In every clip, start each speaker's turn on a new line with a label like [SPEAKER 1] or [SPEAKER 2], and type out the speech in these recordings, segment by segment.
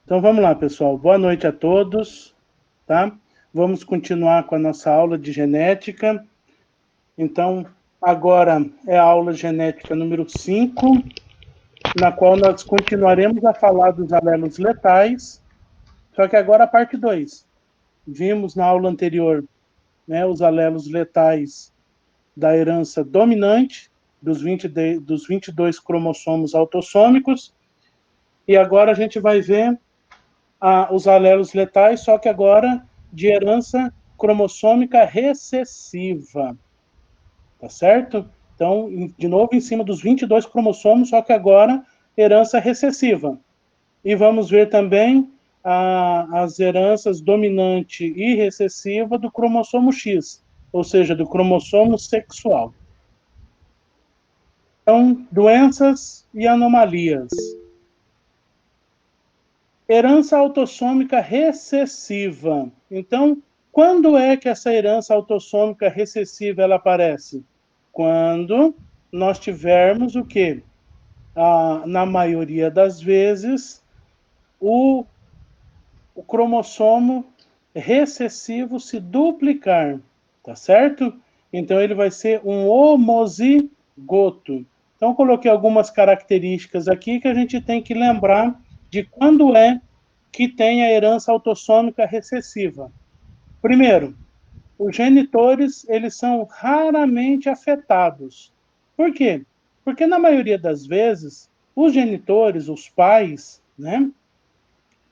[SPEAKER 1] Então vamos lá, pessoal. Boa noite a todos, tá? Vamos continuar com a nossa aula de genética. Então, agora é a aula genética número 5, na qual nós continuaremos a falar dos alelos letais, só que agora a parte 2. Vimos na aula anterior, né, os alelos letais da herança dominante, dos 22 cromossomos autossômicos, e agora a gente vai ver os alelos letais, só que agora de herança cromossômica recessiva, tá certo? Então, de novo, em cima dos 22 cromossomos, só que agora herança recessiva. E vamos ver também as heranças dominante e recessiva do cromossomo X, ou seja, do cromossomo sexual. Então, doenças e anomalias. Herança autossômica recessiva. Então, quando é que essa herança autossômica recessiva ela aparece? Quando nós tivermos o quê? Na maioria das vezes, o cromossomo recessivo se duplicar, tá certo? Então, ele vai ser um homozigoto. Então, coloquei algumas características aqui que a gente tem que lembrar de quando é que tem a herança autossômica recessiva. Primeiro, os genitores, eles são raramente afetados. Por quê? Porque, na maioria das vezes, os genitores, os pais, né,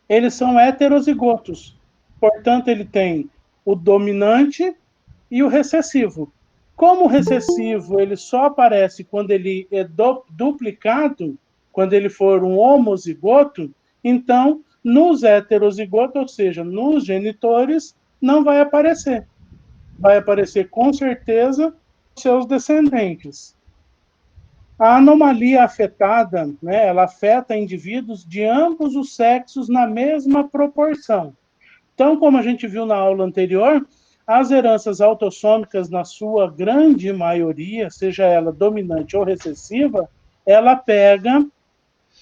[SPEAKER 1] eles são heterozigotos. Portanto, ele tem o dominante e o recessivo. Como o recessivo ele só aparece quando ele é duplicado, quando ele for um homozigoto, então nos heterozigotos, ou seja, nos genitores, não vai aparecer. Vai aparecer com certeza seus descendentes. A anomalia afetada, né, ela afeta indivíduos de ambos os sexos na mesma proporção. Então, como a gente viu na aula anterior, as heranças autossômicas, na sua grande maioria, seja ela dominante ou recessiva, ela pega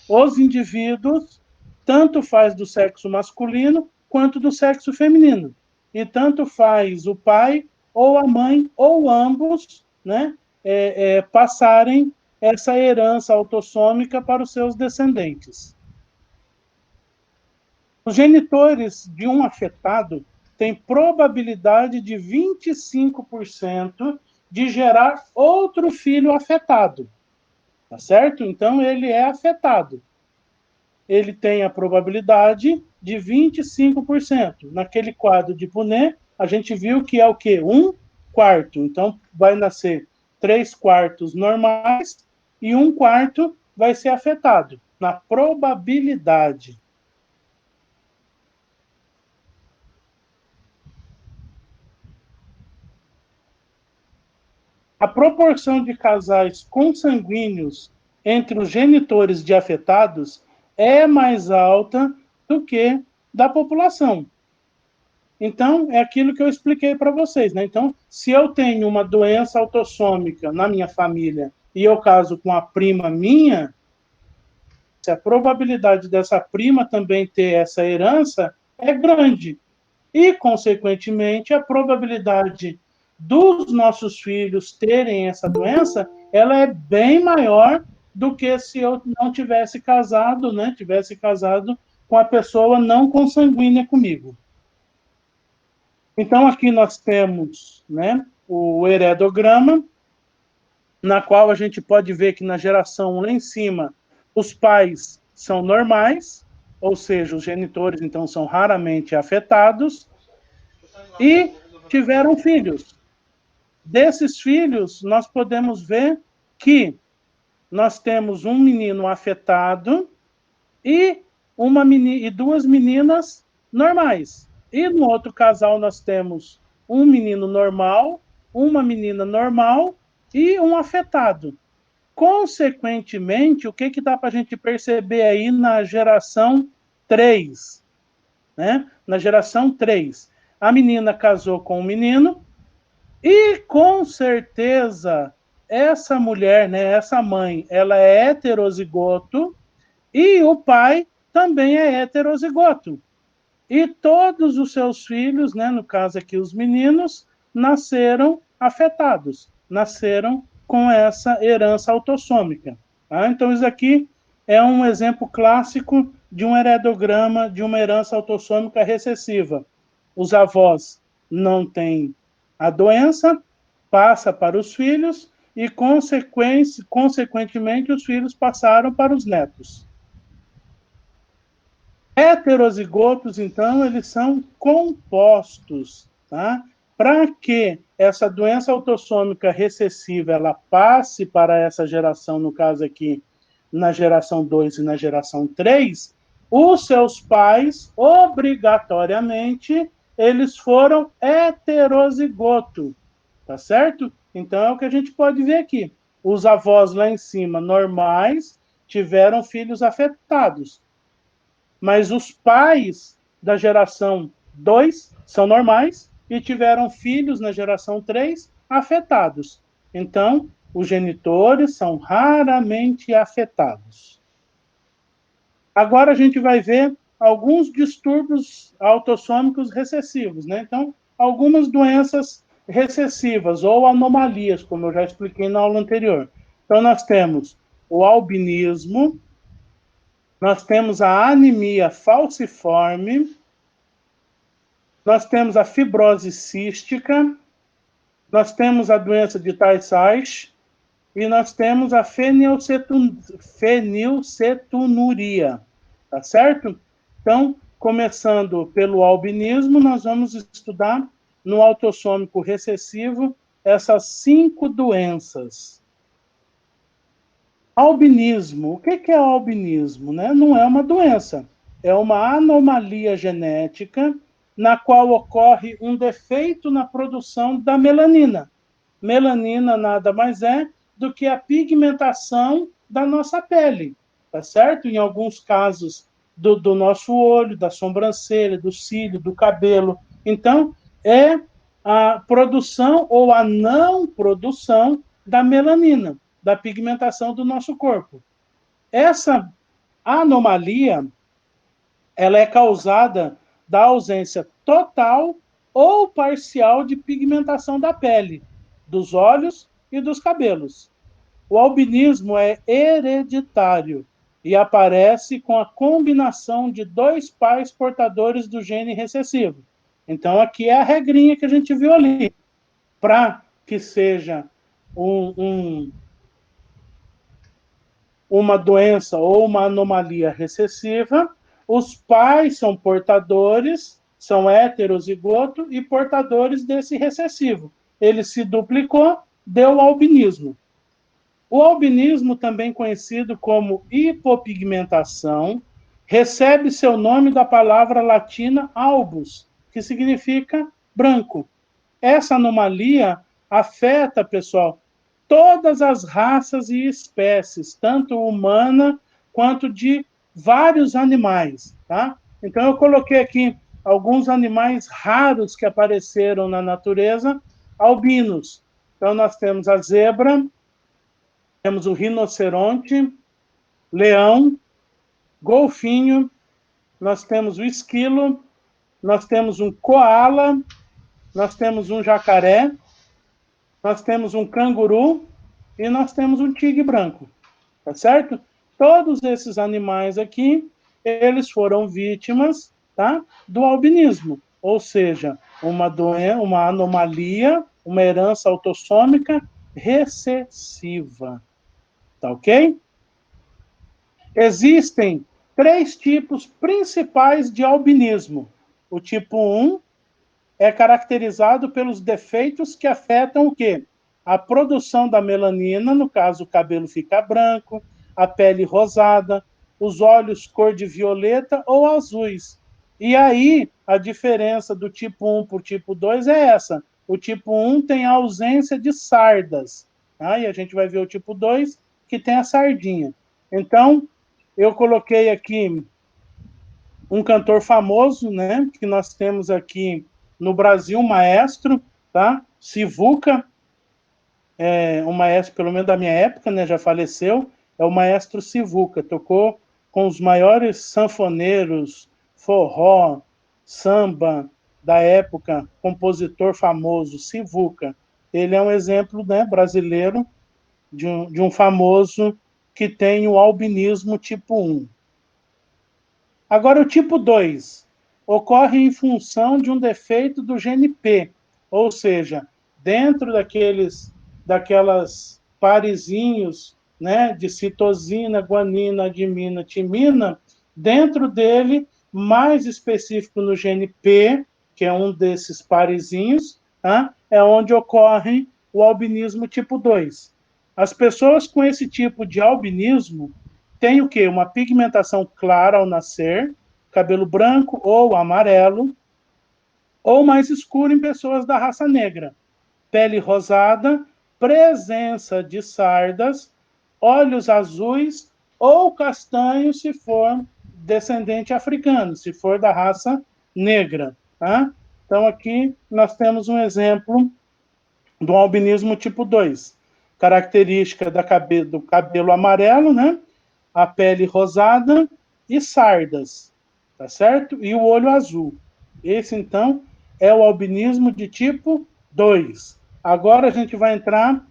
[SPEAKER 1] os indivíduos, tanto faz do sexo masculino quanto do sexo feminino. E tanto faz o pai ou a mãe, ou ambos, né, passarem essa herança autossômica para os seus descendentes. Os genitores de um afetado têm probabilidade de 25% de gerar outro filho afetado, tá certo? Então, ele é afetado. Ele tem a probabilidade de 25%. Naquele quadro de Punnett, a gente viu que é o quê? 1/4. Então, vai nascer 3/4 normais e 1/4 vai ser afetado, na probabilidade. A proporção de casais consanguíneos entre os genitores de afetados é mais alta do que da população. Então, é aquilo que eu expliquei para vocês, né? Então, se eu tenho uma doença autossômica na minha família e eu caso com a prima minha, a probabilidade dessa prima também ter essa herança é grande. E, consequentemente, a probabilidade dos nossos filhos terem essa doença, ela é bem maior do que se eu não tivesse casado, né? Tivesse casado com a pessoa não consanguínea comigo. Então, aqui nós temos, né, o heredograma, na qual a gente pode ver que na geração lá em cima, os pais são normais, ou seja, os genitores, então, são raramente afetados, e tiveram filhos. Desses filhos, nós podemos ver que nós temos um menino afetado e duas meninas normais. E no outro casal nós temos um menino normal, uma menina normal e um afetado. Consequentemente, o que dá para a gente perceber aí na geração 3? Né? Na geração 3, a menina casou com um menino e, com certeza, essa mulher, né, essa mãe, ela é heterozigoto e o pai também é heterozigoto. E todos os seus filhos, né, no caso aqui os meninos, nasceram afetados, nasceram com essa herança autossômica. Tá? Então, isso aqui é um exemplo clássico de um heredograma de uma herança autossômica recessiva. Os avós não têm a doença, passa para os filhos e, consequentemente, os filhos passaram para os netos. Heterozigotos, então, eles são compostos, tá? Para que essa doença autossômica recessiva ela passe para essa geração, no caso aqui, na geração 2 e na geração 3, os seus pais, obrigatoriamente, eles foram heterozigoto, tá certo? Então, é o que a gente pode ver aqui. Os avós lá em cima, normais, tiveram filhos afetados. Mas os pais da geração 2 são normais e tiveram filhos na geração 3 afetados. Então, os genitores são raramente afetados. Agora a gente vai ver alguns distúrbios autossômicos recessivos, né? Então, algumas doenças recessivas ou anomalias, como eu já expliquei na aula anterior. Então, nós temos o albinismo, nós temos a anemia falciforme, nós temos a fibrose cística, nós temos a doença de Tay-Sachs e nós temos a fenilcetunuria, tá certo? Então, começando pelo albinismo, nós vamos estudar no autossômico recessivo essas 5 doenças. Albinismo. O que é albinismo? Né? Não é uma doença, é uma anomalia genética na qual ocorre um defeito na produção da melanina. Melanina nada mais é do que a pigmentação da nossa pele, tá certo? Em alguns casos do nosso olho, da sobrancelha, do cílio, do cabelo. Então, é a produção ou a não produção da melanina, da pigmentação do nosso corpo. Essa anomalia, ela é causada da ausência total ou parcial de pigmentação da pele, dos olhos e dos cabelos. O albinismo é hereditário e aparece com a combinação de 2 pais portadores do gene recessivo. Então, aqui é a regrinha que a gente viu ali. Para que seja uma doença ou uma anomalia recessiva, os pais são portadores, são heterozigoto e portadores desse recessivo. Ele se duplicou, deu albinismo. O albinismo, também conhecido como hipopigmentação, recebe seu nome da palavra latina albus, que significa branco. Essa anomalia afeta, pessoal, todas as raças e espécies, tanto humana quanto de vários animais, tá? Então eu coloquei aqui alguns animais raros que apareceram na natureza, albinos. Então nós temos a zebra, temos o rinoceronte, leão, golfinho, nós temos o esquilo, nós temos um coala, nós temos um jacaré, nós temos um canguru e nós temos um tigre branco, tá certo? Todos esses animais aqui, eles foram vítimas, tá, do albinismo, ou seja, uma anomalia, uma herança autossômica recessiva, tá ok? Existem 3 tipos principais de albinismo. O tipo 1 é caracterizado pelos defeitos que afetam o quê? A produção da melanina, no caso, o cabelo fica branco, a pele rosada, os olhos cor de violeta ou azuis. E aí, a diferença do tipo 1 para o tipo 2 é essa. O tipo 1 tem a ausência de sardas, tá? E a gente vai ver o tipo 2, que tem a sardinha. Então, eu coloquei aqui um cantor famoso, né, que nós temos aqui no Brasil, um maestro, tá? Sivuca, um maestro, pelo menos da minha época, né, já faleceu, é o maestro Sivuca, tocou com os maiores sanfoneiros, forró, samba da época, compositor famoso, Sivuca. Ele é um exemplo, né, brasileiro de um famoso que tem o albinismo tipo 1. Agora, o tipo 2 ocorre em função de um defeito do gene P, ou seja, dentro daquelas parezinhos, né, de citosina, guanina, adimina, timina, dentro dele, mais específico no gene P, que é um desses parezinhos, tá, é onde ocorre o albinismo tipo 2. As pessoas com esse tipo de albinismo têm o quê? Uma pigmentação clara ao nascer, cabelo branco ou amarelo, ou mais escuro em pessoas da raça negra, pele rosada, presença de sardas, olhos azuis ou castanhos se for descendente africano, se for da raça negra. Tá? Então, aqui nós temos um exemplo do albinismo tipo 2. Característica do cabelo amarelo, né? A pele rosada e sardas, tá certo? E o olho azul. Esse, então, é o albinismo de tipo 2. Agora a gente vai entrar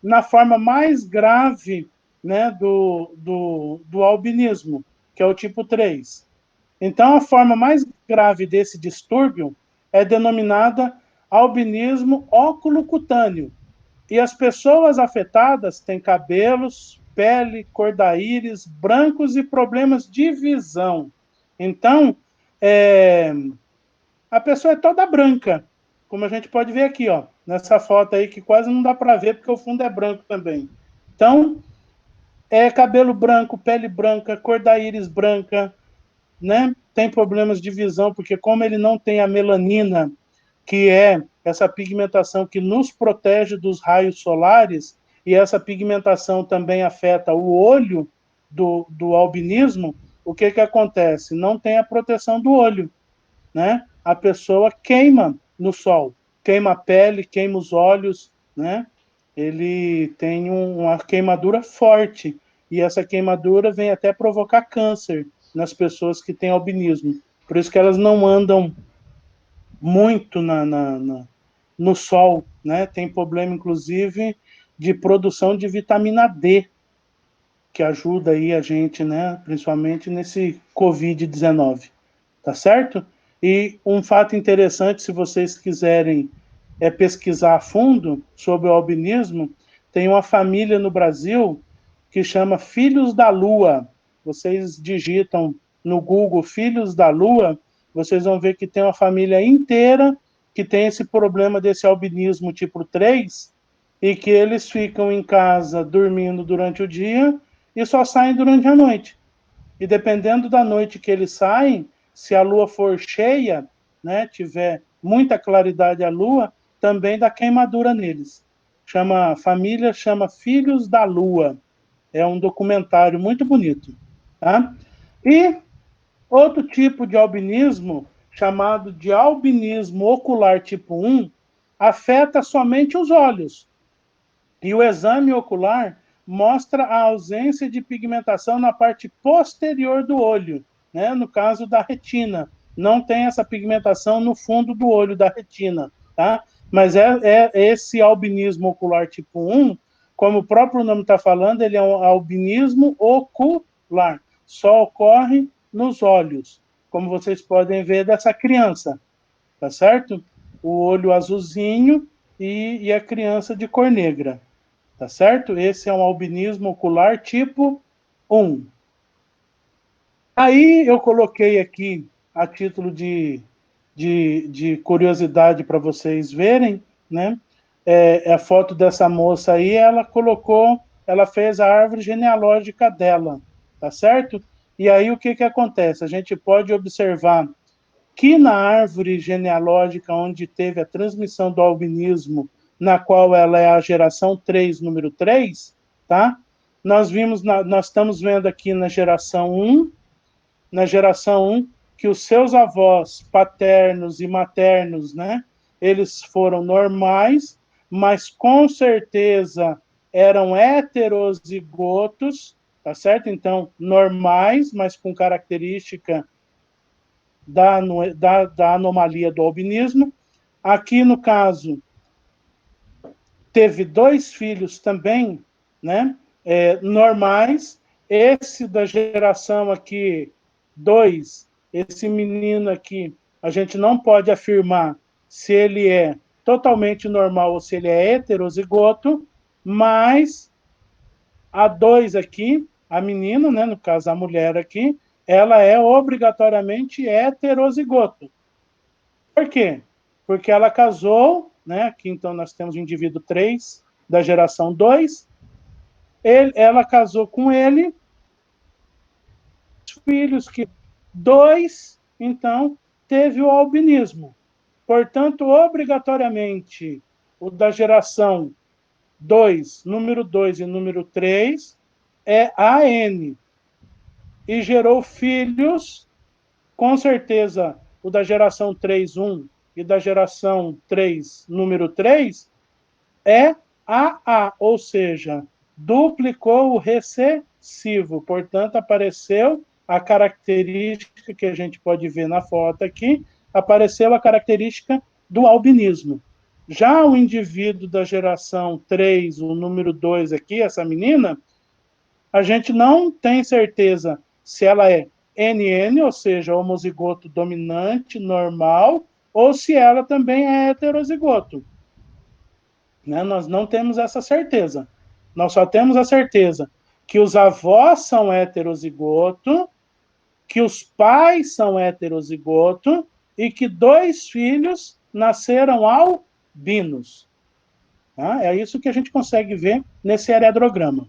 [SPEAKER 1] na forma mais grave, né, do albinismo, que é o tipo 3. Então, a forma mais grave desse distúrbio é denominada albinismo oculocutâneo. E as pessoas afetadas têm cabelos, pele, cor da íris, brancos e problemas de visão. Então, a pessoa é toda branca, como a gente pode ver aqui, ó, nessa foto aí, que quase não dá para ver, porque o fundo é branco também. Então, cabelo branco, pele branca, cor da íris branca, né? Tem problemas de visão, porque como ele não tem a melanina, que é essa pigmentação que nos protege dos raios solares, e essa pigmentação também afeta o olho do albinismo, o que acontece? Não tem a proteção do olho, né? A pessoa queima no sol, queima a pele, queima os olhos, né? Ele tem uma queimadura forte, e essa queimadura vem até provocar câncer nas pessoas que têm albinismo. Por isso que elas não andam muito no sol, né? Tem problema, inclusive, de produção de vitamina D, que ajuda aí a gente, né? Principalmente nesse Covid-19, tá certo? E um fato interessante, se vocês quiserem pesquisar a fundo sobre o albinismo, tem uma família no Brasil que chama Filhos da Lua. Vocês digitam no Google Filhos da Lua, vocês vão ver que tem uma família inteira que tem esse problema desse albinismo tipo 3 e que eles ficam em casa dormindo durante o dia e só saem durante a noite. E dependendo da noite que eles saem, se a lua for cheia, né, tiver muita claridade a lua, também dá queimadura neles. Família chama Filhos da Lua. É um documentário muito bonito. Tá? E outro tipo de albinismo, chamado de albinismo ocular tipo 1, afeta somente os olhos. E o exame ocular mostra a ausência de pigmentação na parte posterior do olho, né? No caso da retina. Não tem essa pigmentação no fundo do olho da retina, tá? Mas é esse albinismo ocular tipo 1, como o próprio nome está falando, ele é um albinismo ocular. Só ocorre nos olhos, como vocês podem ver dessa criança, tá certo? O olho azulzinho e a criança de cor negra. Tá certo? Esse é um albinismo ocular tipo 1. Aí eu coloquei aqui, a título de curiosidade para vocês verem, né? A foto dessa moça aí, ela fez a árvore genealógica dela, tá certo? E aí o que acontece? A gente pode observar que na árvore genealógica onde teve a transmissão do albinismo, na qual ela é a geração 3, número 3, tá? Nós estamos vendo aqui na geração 1, que os seus avós paternos e maternos, né, eles foram normais, mas com certeza eram heterozigotos, tá certo? Então, normais, mas com característica da anomalia do albinismo. Aqui, no caso, teve 2 filhos também, né, normais. Esse da geração aqui, 2, esse menino aqui, a gente não pode afirmar se ele é totalmente normal ou se ele é heterozigoto, mas a 2 aqui, a menina, né, no caso a mulher aqui, ela é obrigatoriamente heterozigoto. Por quê? Porque ela casou, né? Aqui então nós temos o indivíduo 3 da geração 2. Ela casou com ele, filhos que 2, então, teve o albinismo. Portanto, obrigatoriamente, o da geração 2, número 2 e número 3, é AN. E gerou filhos, com certeza, o da geração 3, 1 e da geração 3, número 3, é AA, ou seja, duplicou o recessivo. Portanto, apareceu a característica que a gente pode ver na foto aqui, apareceu a característica do albinismo. Já o indivíduo da geração 3, o número 2 aqui, essa menina, a gente não tem certeza se ela é NN, ou seja, homozigoto dominante, normal, ou se ela também é heterozigoto. Né? Nós não temos essa certeza. Nós só temos a certeza que os avós são heterozigoto, que os pais são heterozigoto e que 2 filhos nasceram albinos. Tá? É isso que a gente consegue ver nesse heredograma.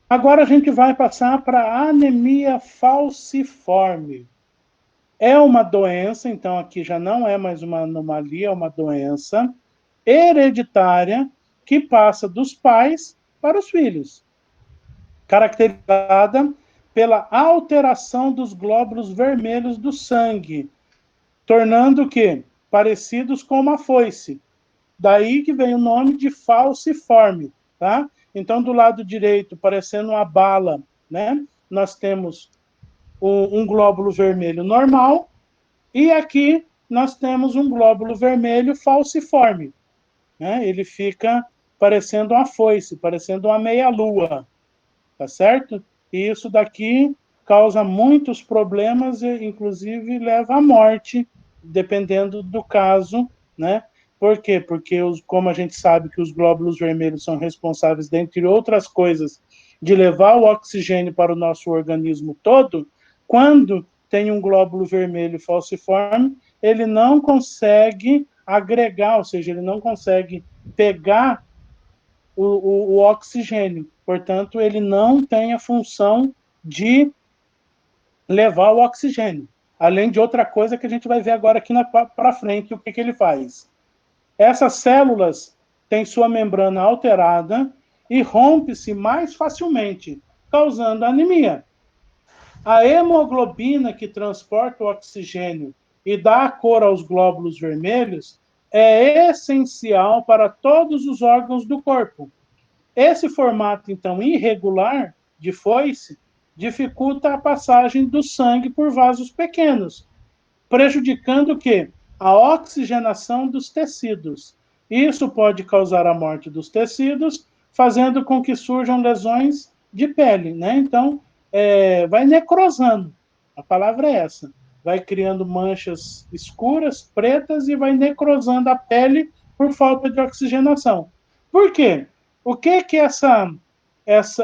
[SPEAKER 1] Agora a gente vai passar para a anemia falciforme. É uma doença, então aqui já não é mais uma anomalia, é uma doença hereditária que passa dos pais para os filhos, caracterizada pela alteração dos glóbulos vermelhos do sangue, tornando o quê? Parecidos com uma foice. Daí que vem o nome de falciforme, tá? Então, do lado direito, parecendo uma bala, né? Nós temos um glóbulo vermelho normal e aqui nós temos um glóbulo vermelho falciforme. Né? Ele fica parecendo uma foice, parecendo uma meia-lua, tá certo? E isso daqui causa muitos problemas e, inclusive, leva à morte, dependendo do caso, né? Por quê? Porque, como a gente sabe que os glóbulos vermelhos são responsáveis, dentre outras coisas, de levar o oxigênio para o nosso organismo todo, quando tem um glóbulo vermelho falciforme, ele não consegue agregar, ou seja, ele não consegue pegar o oxigênio. Portanto, ele não tem a função de levar o oxigênio. Além de outra coisa que a gente vai ver agora aqui para frente, o que ele faz. Essas células têm sua membrana alterada e rompe-se mais facilmente, causando anemia. A hemoglobina que transporta o oxigênio e dá a cor aos glóbulos vermelhos é essencial para todos os órgãos do corpo. Esse formato, então, irregular de foice dificulta a passagem do sangue por vasos pequenos, prejudicando o quê? A oxigenação dos tecidos. Isso pode causar a morte dos tecidos, fazendo com que surjam lesões de pele, né? Então, vai necrosando. A palavra é essa. Vai criando manchas escuras, pretas, e vai necrosando a pele por falta de oxigenação. Por quê? O que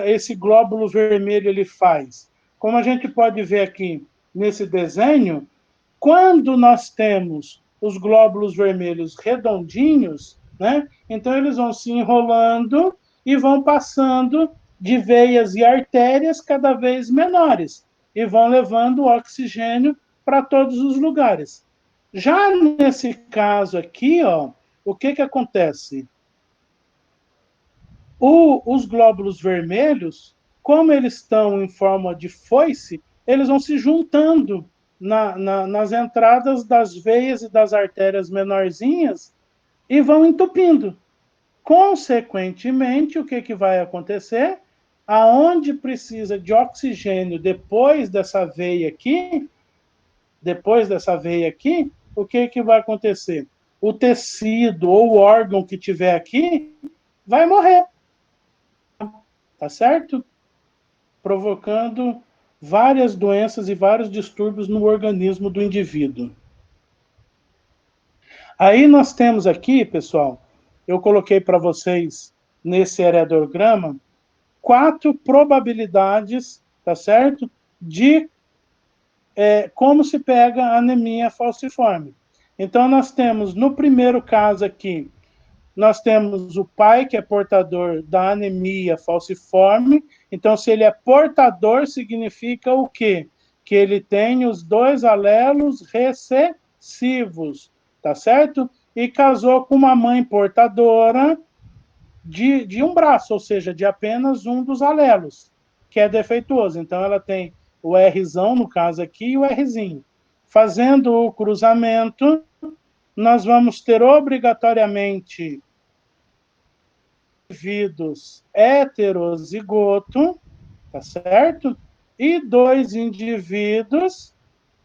[SPEAKER 1] esse glóbulo vermelho ele faz? Como a gente pode ver aqui nesse desenho, quando nós temos os glóbulos vermelhos redondinhos, né, então eles vão se enrolando e vão passando de veias e artérias cada vez menores e vão levando o oxigênio para todos os lugares. Já nesse caso aqui, ó, o que acontece? Os glóbulos vermelhos, como eles estão em forma de foice, eles vão se juntando nas entradas das veias e das artérias menorzinhas e vão entupindo. Consequentemente, o que vai acontecer? aonde precisa de oxigênio depois dessa veia aqui, o que vai acontecer? O tecido ou o órgão que tiver aqui vai morrer, tá certo? Provocando várias doenças e vários distúrbios no organismo do indivíduo. Aí nós temos aqui, pessoal, eu coloquei para vocês nesse heredograma 4 probabilidades, tá certo? De como se pega a anemia falciforme. Então, nós temos, no primeiro caso aqui, nós temos o pai que é portador da anemia falciforme. Então, se ele é portador, significa o quê? Que ele tem os 2 alelos recessivos, tá certo? E casou com uma mãe portadora de um braço, ou seja, de apenas um dos alelos, que é defeituoso. Então, ela tem o Rzão, no caso aqui, e o Rzinho. Fazendo o cruzamento, nós vamos ter obrigatoriamente indivíduos heterozigoto, tá certo? E 2 indivíduos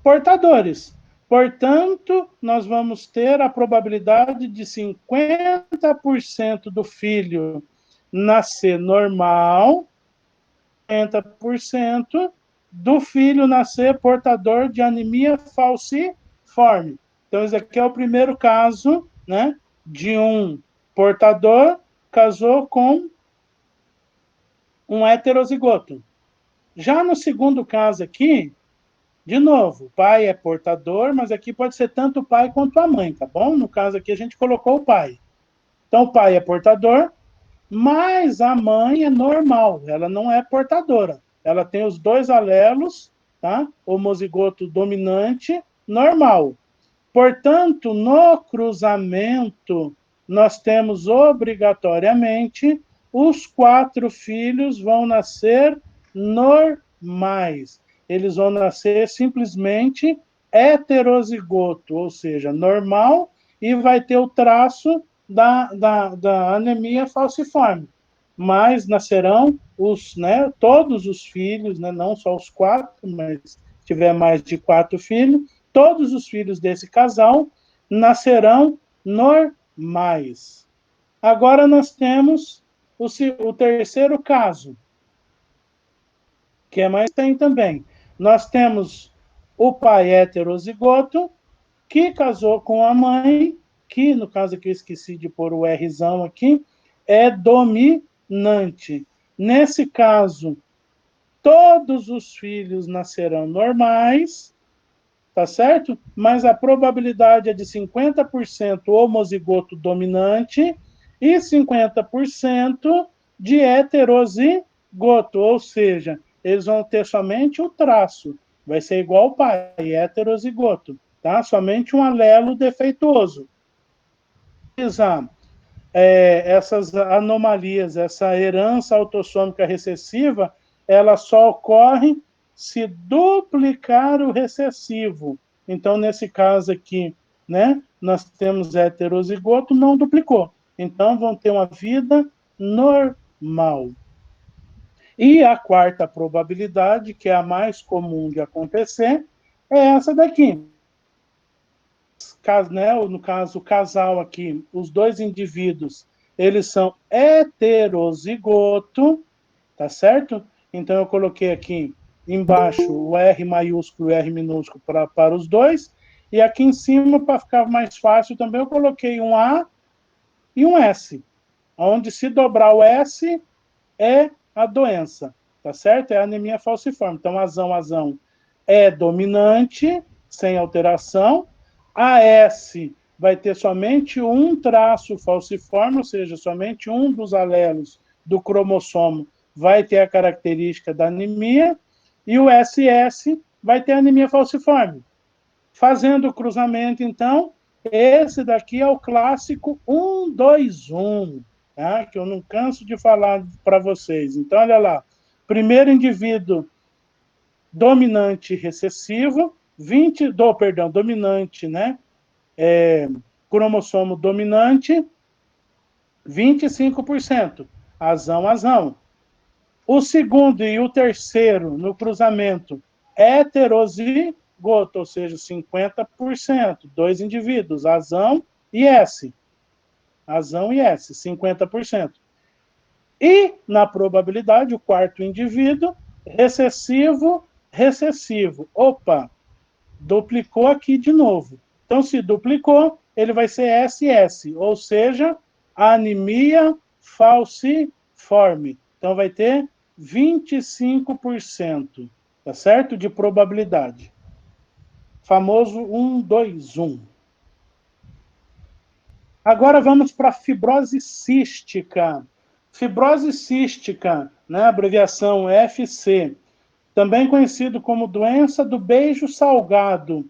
[SPEAKER 1] portadores. Portanto, nós vamos ter a probabilidade de 50% do filho nascer normal, 50% do filho nascer portador de anemia falciforme. Então, esse aqui é o primeiro caso, né, de um portador casou com um heterozigoto. Já no segundo caso aqui, de novo, o pai é portador, mas aqui pode ser tanto o pai quanto a mãe, tá bom? No caso aqui a gente colocou o pai. Então o pai é portador, mas a mãe é normal, ela não é portadora. Ela tem os 2 alelos, tá? Homozigoto dominante, normal. Portanto, no cruzamento, nós temos obrigatoriamente os 4 filhos vão nascer normais. Eles vão nascer simplesmente heterozigoto, ou seja, normal, e vai ter o traço da anemia falciforme. Mas nascerão todos os filhos, né, não só os 4, mas se tiver mais de 4 filhos, todos os filhos desse casal nascerão normais. Agora nós temos o terceiro caso, que é mais tem também. Nós temos o pai heterozigoto, que casou com a mãe, que no caso aqui eu esqueci de pôr o Rzão aqui, é dominante. Nesse caso, todos os filhos nascerão normais, tá certo? Mas a probabilidade é de 50% homozigoto dominante e 50% de heterozigoto, ou seja, eles vão ter somente o traço, vai ser igual ao pai, heterozigoto, tá? Somente um alelo defeituoso. Essas anomalias, essa herança autossômica recessiva, ela só ocorre se duplicar o recessivo. Então, nesse caso aqui, né, nós temos heterozigoto, não duplicou. Então, vão ter uma vida normal. E a quarta probabilidade, que é a mais comum de acontecer, é essa daqui. Né, no caso, o casal aqui, os 2 indivíduos, eles são heterozigoto, tá certo? Então, eu coloquei aqui embaixo o R maiúsculo e o R minúsculo para os 2, e aqui em cima, para ficar mais fácil também, eu coloquei um A e um S, onde se dobrar o S é a doença, tá certo? É a anemia falciforme. Então, azão é dominante, sem alteração. A S vai ter somente um traço falciforme, ou seja, somente um dos alelos do cromossomo vai ter a característica da anemia, e o SS vai ter anemia falciforme. Fazendo o cruzamento, então, esse daqui é o clássico 1-2-1, tá? Que eu não canso de falar para vocês. Então, olha lá, primeiro indivíduo dominante recessivo, dominante, né? Cromossomo dominante, 25%, azão. O segundo e o terceiro no cruzamento heterozigoto, ou seja, 50%, dois indivíduos, azão e S. Azão e S, 50%. E, na probabilidade, o quarto indivíduo, recessivo, recessivo. Opa, duplicou aqui de novo. Então, se duplicou, ele vai ser SS, ou seja, anemia falciforme. Então, vai ter 25%, tá certo? De probabilidade. Famoso 1, 2, 1. Agora vamos para a fibrose cística. Fibrose cística, né, abreviação FC, também conhecido como doença do beijo salgado,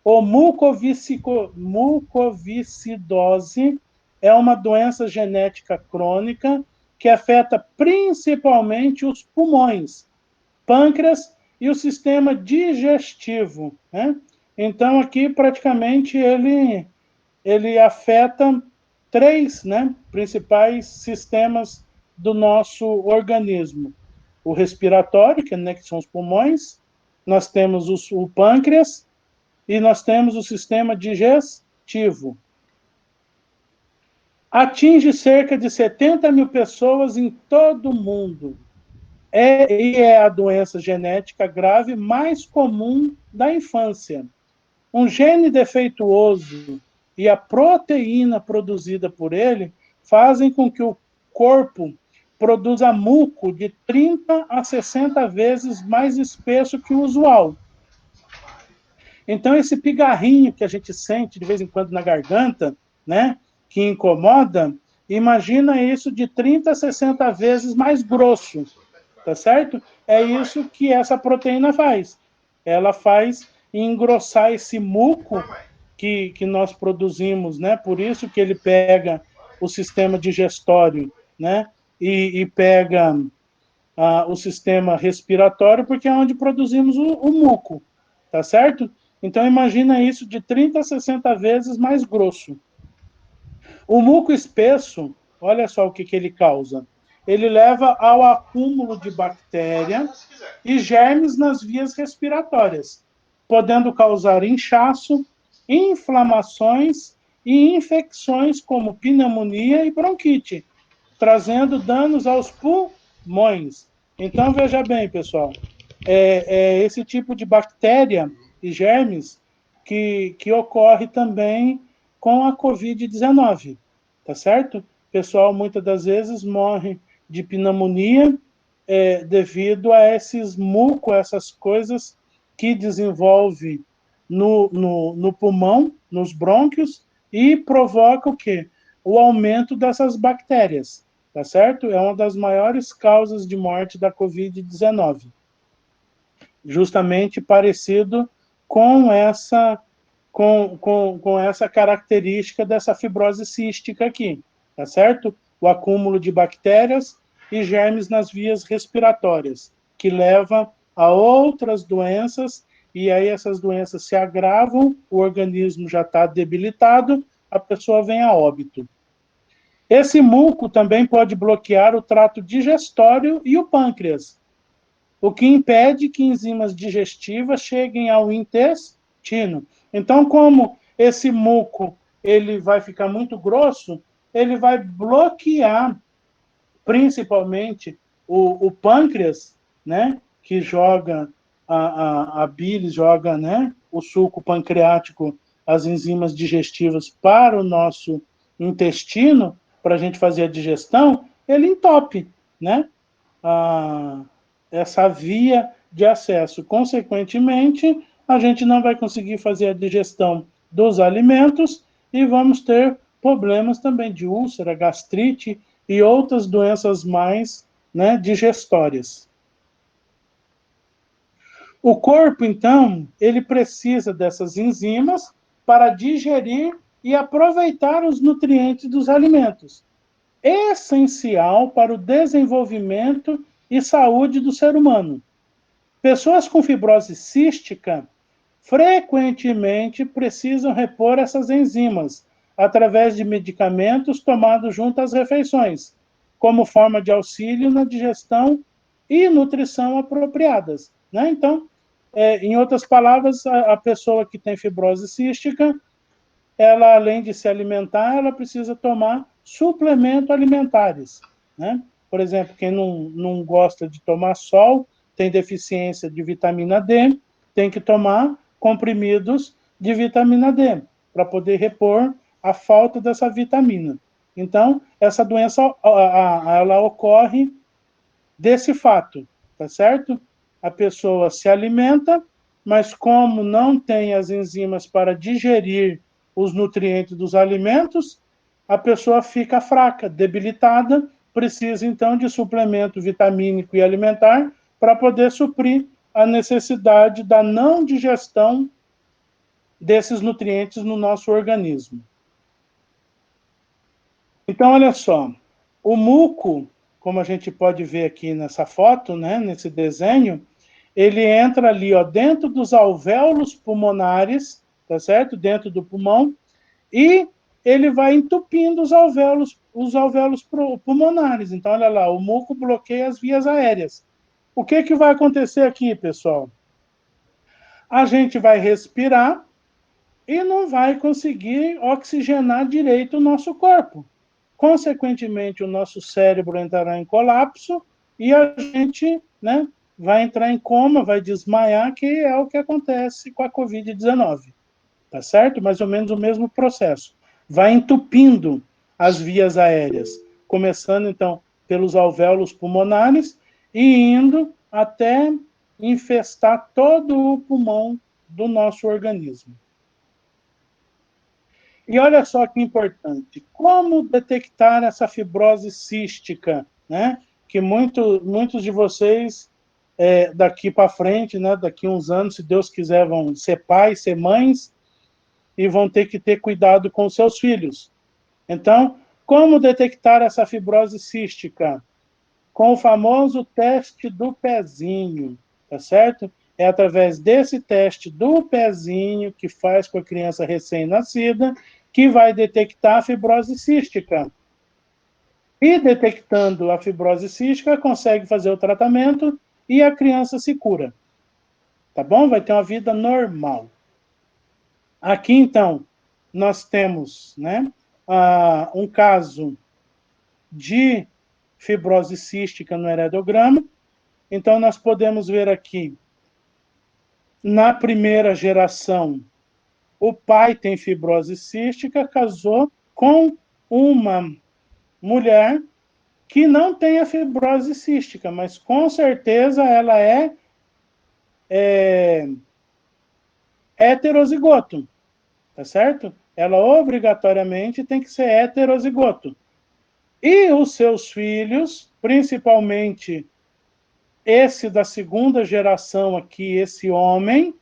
[SPEAKER 1] ou mucoviscidose, é uma doença genética crônica que afeta principalmente os pulmões, pâncreas e o sistema digestivo, né? Então, aqui, praticamente, ele afeta três, né, principais sistemas do nosso organismo. O respiratório, que, né, que são os pulmões, nós temos o pâncreas e nós temos o sistema digestivo. Atinge cerca de 70 mil pessoas em todo o mundo. É a doença genética grave mais comum da infância. Um gene defeituoso e a proteína produzida por ele fazem com que o corpo produza muco de 30 a 60 vezes mais espesso que o usual. Então, esse pigarrinho que a gente sente de vez em quando na garganta, né, que incomoda, imagina isso de 30 a 60 vezes mais grosso, tá certo? É isso que essa proteína faz. Ela faz engrossar esse muco que nós produzimos, né? Por isso que ele pega o sistema digestório, né? E pega o sistema respiratório, porque é onde produzimos o muco, tá certo? Então, imagina isso de 30 a 60 vezes mais grosso. O muco espesso, olha só o que ele causa. Ele leva ao acúmulo de bactéria e germes nas vias respiratórias, podendo causar inchaço, inflamações e infecções como pneumonia e bronquite, trazendo danos aos pulmões. Então, veja bem, pessoal, esse tipo de bactéria e germes que ocorre também com a Covid-19, tá certo? O pessoal, muitas das vezes, morre de pneumonia devido a esses mucos, essas coisas que desenvolve no pulmão, nos brônquios, e provoca o quê? O aumento dessas bactérias, tá certo? É uma das maiores causas de morte da Covid-19. Justamente parecido com essa característica dessa fibrose cística aqui, tá certo? O acúmulo de bactérias e germes nas vias respiratórias, que leva a outras doenças, e aí essas doenças se agravam, o organismo já está debilitado, a pessoa vem a óbito. Esse muco também pode bloquear o trato digestório e o pâncreas, o que impede que enzimas digestivas cheguem ao intestino. Então, como esse muco ele vai ficar muito grosso, ele vai bloquear principalmente o pâncreas, né, que joga a bile, joga, né, o suco pancreático, as enzimas digestivas para o nosso intestino, para a gente fazer a digestão, ele entope, né, essa via de acesso. Consequentemente, a gente não vai conseguir fazer a digestão dos alimentos e vamos ter problemas também de úlcera, gastrite e outras doenças mais, né, digestórias. O corpo, então, ele precisa dessas enzimas para digerir e aproveitar os nutrientes dos alimentos, essencial para o desenvolvimento e saúde do ser humano. Pessoas com fibrose cística frequentemente precisam repor essas enzimas através de medicamentos tomados junto às refeições, como forma de auxílio na digestão e nutrição apropriadas, né? Então, em outras palavras, a pessoa que tem fibrose cística, ela, além de se alimentar, ela precisa tomar suplementos alimentares, né? Por exemplo, quem não gosta de tomar sol, tem deficiência de vitamina D, tem que tomar comprimidos de vitamina D, para poder repor a falta dessa vitamina. Então, essa doença, ela ocorre desse fato, tá certo? A pessoa se alimenta, mas como não tem as enzimas para digerir os nutrientes dos alimentos, a pessoa fica fraca, debilitada, precisa então de suplemento vitamínico e alimentar para poder suprir a necessidade da não digestão desses nutrientes no nosso organismo. Então, olha só, o muco, como a gente pode ver aqui nessa foto, né, nesse desenho, ele entra ali, ó, dentro dos alvéolos pulmonares, tá certo? Dentro do pulmão, e ele vai entupindo os alvéolos pulmonares. Então, olha lá, o muco bloqueia as vias aéreas. O que vai acontecer aqui, pessoal? A gente vai respirar e não vai conseguir oxigenar direito o nosso corpo. Consequentemente, o nosso cérebro entrará em colapso e a gente, né, vai entrar em coma, vai desmaiar, que é o que acontece com a Covid-19. Tá certo? Mais ou menos o mesmo processo. Vai entupindo as vias aéreas, começando, então, pelos alvéolos pulmonares e indo até infestar todo o pulmão do nosso organismo. E olha só que importante, como detectar essa fibrose cística, né? Que muitos de vocês, daqui para frente, né, daqui uns anos, se Deus quiser, vão ser pais, ser mães, e vão ter que ter cuidado com seus filhos. Então, como detectar essa fibrose cística? Com o famoso teste do pezinho, tá certo? É através desse teste do pezinho que faz com a criança recém-nascida que vai detectar a fibrose cística. E detectando a fibrose cística, consegue fazer o tratamento e a criança se cura. Tá bom? Vai ter uma vida normal. Aqui, então, nós temos, né, um caso de fibrose cística no heredograma. Então, nós podemos ver aqui, na primeira geração, o pai tem fibrose cística, casou com uma mulher que não tem a fibrose cística, mas com certeza ela é heterozigoto, tá certo? Ela obrigatoriamente tem que ser heterozigoto. E os seus filhos, principalmente esse da segunda geração aqui, esse homem,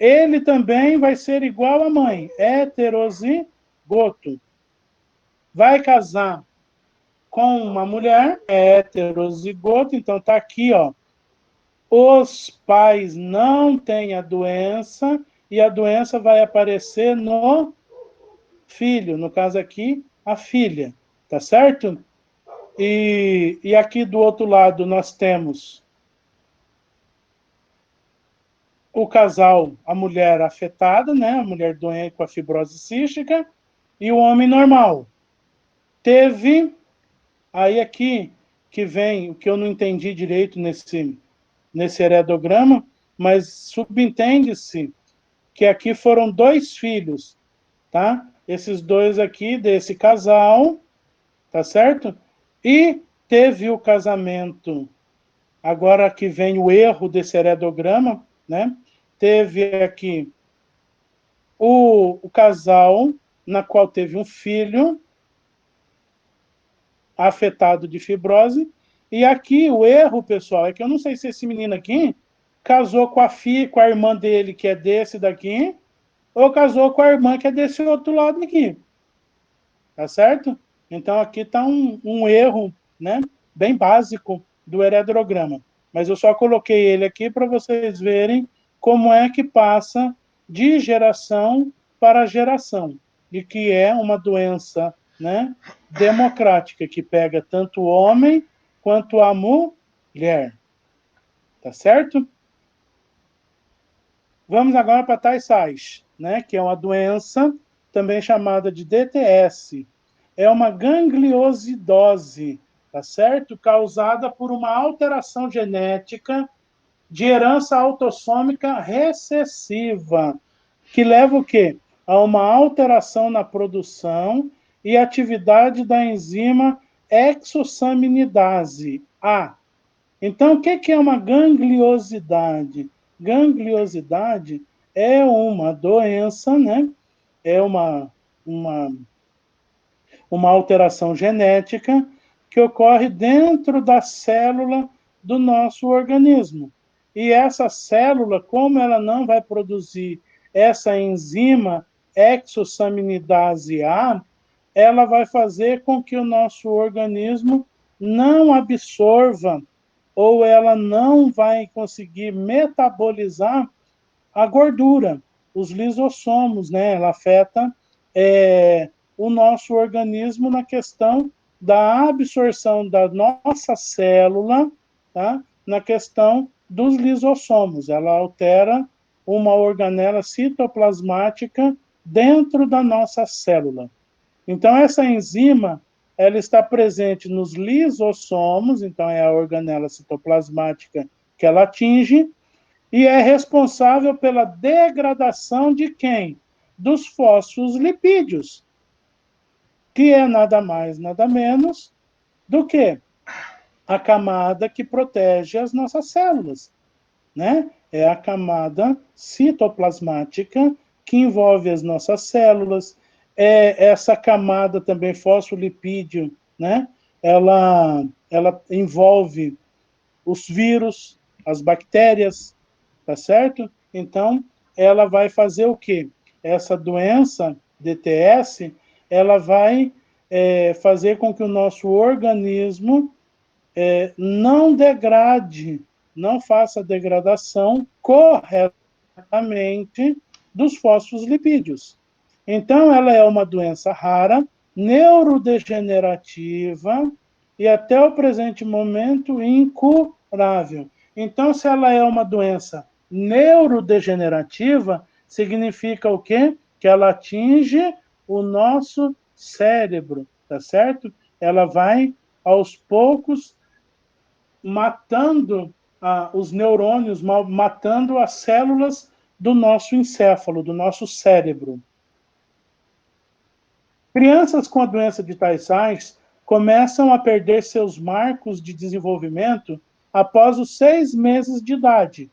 [SPEAKER 1] ele também vai ser igual à mãe, heterozigoto. Vai casar com uma mulher, heterozigoto, então tá aqui, ó. Os pais não têm a doença e a doença vai aparecer no filho, no caso aqui, a filha, tá certo? E aqui do outro lado nós temos o casal, a mulher afetada, né? A mulher doente com a fibrose cística e o homem normal. Teve, aí aqui que vem o que eu não entendi direito nesse heredograma, mas subentende-se que aqui foram 2 filhos, tá? Esses 2 aqui desse casal, tá certo? E teve o casamento, agora que vem o erro desse heredograma, né? Teve aqui o casal na qual teve um filho afetado de fibrose, e aqui o erro, pessoal, é que eu não sei se esse menino aqui casou com a filha, com a irmã dele, que é desse daqui, ou casou com a irmã que é desse outro lado aqui. Tá certo? Então aqui está um erro, né, bem básico do heredograma. Mas eu só coloquei ele aqui para vocês verem como é que passa de geração para geração, e que é uma doença, né, democrática, que pega tanto o homem quanto a mulher. tá certo? Vamos agora para Tay-Sachs, né, que é uma doença também chamada de DTS. É uma gangliosidose, tá certo? Causada por uma alteração genética de herança autossômica recessiva, que leva o quê? A uma alteração na produção e atividade da enzima exossaminidase A. Então, o que é uma gangliosidade? Gangliosidade é uma doença, né? É uma alteração genética que ocorre dentro da célula do nosso organismo. E essa célula, como ela não vai produzir essa enzima exossaminidase A, ela vai fazer com que o nosso organismo não absorva ou ela não vai conseguir metabolizar a gordura, os lisossomos, né? Ela afeta o nosso organismo na questão da absorção da nossa célula, tá? Na questão dos lisossomos. Ela altera uma organela citoplasmática dentro da nossa célula. Então, essa enzima, ela está presente nos lisossomos, então é a organela citoplasmática que ela atinge, e é responsável pela degradação de quem? Dos fosfolipídios, que é nada mais, nada menos do que a camada que protege as nossas células, né? É a camada citoplasmática que envolve as nossas células, essa camada também fosfolipídio, né? Ela envolve os vírus, as bactérias, tá certo? Então, ela vai fazer o quê? Essa doença, DTS, ela vai fazer com que o nosso organismo não degrade, não faça a degradação corretamente dos fosfolipídios. Então, ela é uma doença rara, neurodegenerativa e até o presente momento incurável. Então, se ela é uma doença neurodegenerativa, significa o quê? Que ela atinge o nosso cérebro, tá certo? Ela vai, aos poucos, matando os neurônios, matando as células do nosso encéfalo, do nosso cérebro. Crianças com a doença de Tay-Sachs começam a perder seus marcos de desenvolvimento após os 6 meses de idade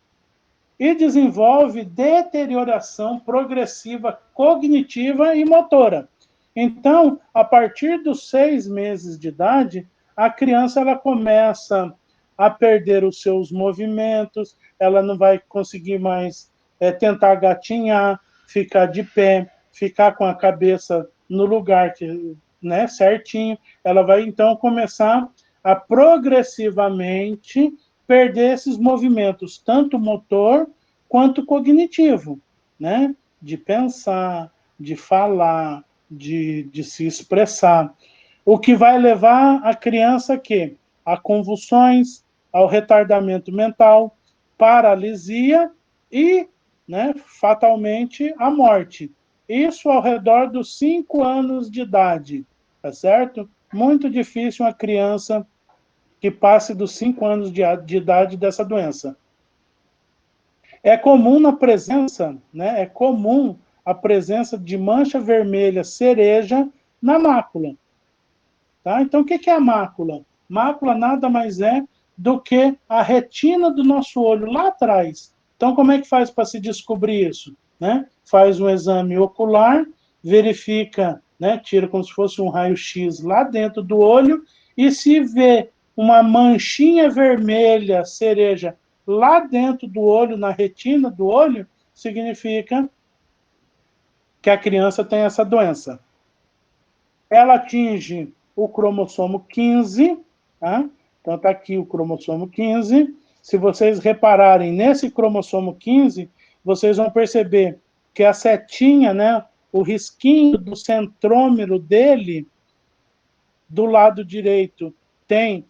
[SPEAKER 1] e desenvolve deterioração progressiva cognitiva e motora. Então, a partir dos 6 meses de idade, a criança ela começa a perder os seus movimentos, ela não vai conseguir mais tentar gatinhar, ficar de pé, ficar com a cabeça no lugar que, né, certinho. Ela vai, então, começar a progressivamente perder esses movimentos, tanto motor quanto cognitivo, né? De pensar, de falar, de se expressar. O que vai levar a criança a convulsões, ao retardamento mental, paralisia e, né, fatalmente, a morte. Isso ao redor dos 5 anos de idade, tá certo? Muito difícil uma criança que passe dos 5 anos de idade dessa doença. É comum na presença, né? É comum a presença de mancha vermelha cereja na mácula. Tá? Então, o que é a mácula? Mácula nada mais é do que a retina do nosso olho lá atrás. Então, como é que faz para se descobrir isso? Né? Faz um exame ocular, verifica, né? Tira como se fosse um raio-x lá dentro do olho e se vê uma manchinha vermelha cereja lá dentro do olho, na retina do olho, significa que a criança tem essa doença. Ela atinge o cromossomo 15, tá? Então está aqui o cromossomo 15. Se vocês repararem nesse cromossomo 15, vocês vão perceber que a setinha, né, o risquinho do centrômero dele, do lado direito, tem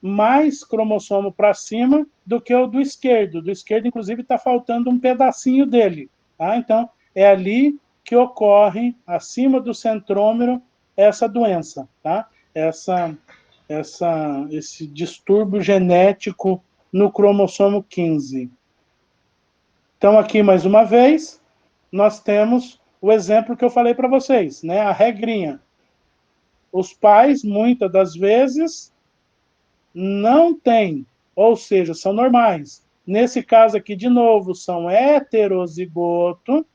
[SPEAKER 1] mais cromossomo para cima do que o do esquerdo. Do esquerdo, inclusive, está faltando um pedacinho dele. Tá? Então, é ali que ocorre, acima do centrômero, essa doença. Tá? Esse distúrbio genético no cromossomo 15. Então, aqui, mais uma vez, nós temos o exemplo que eu falei para vocês, né? A regrinha. Os pais, muitas das vezes, não têm, ou seja, são normais. Nesse caso aqui, de novo, são heterozigoto,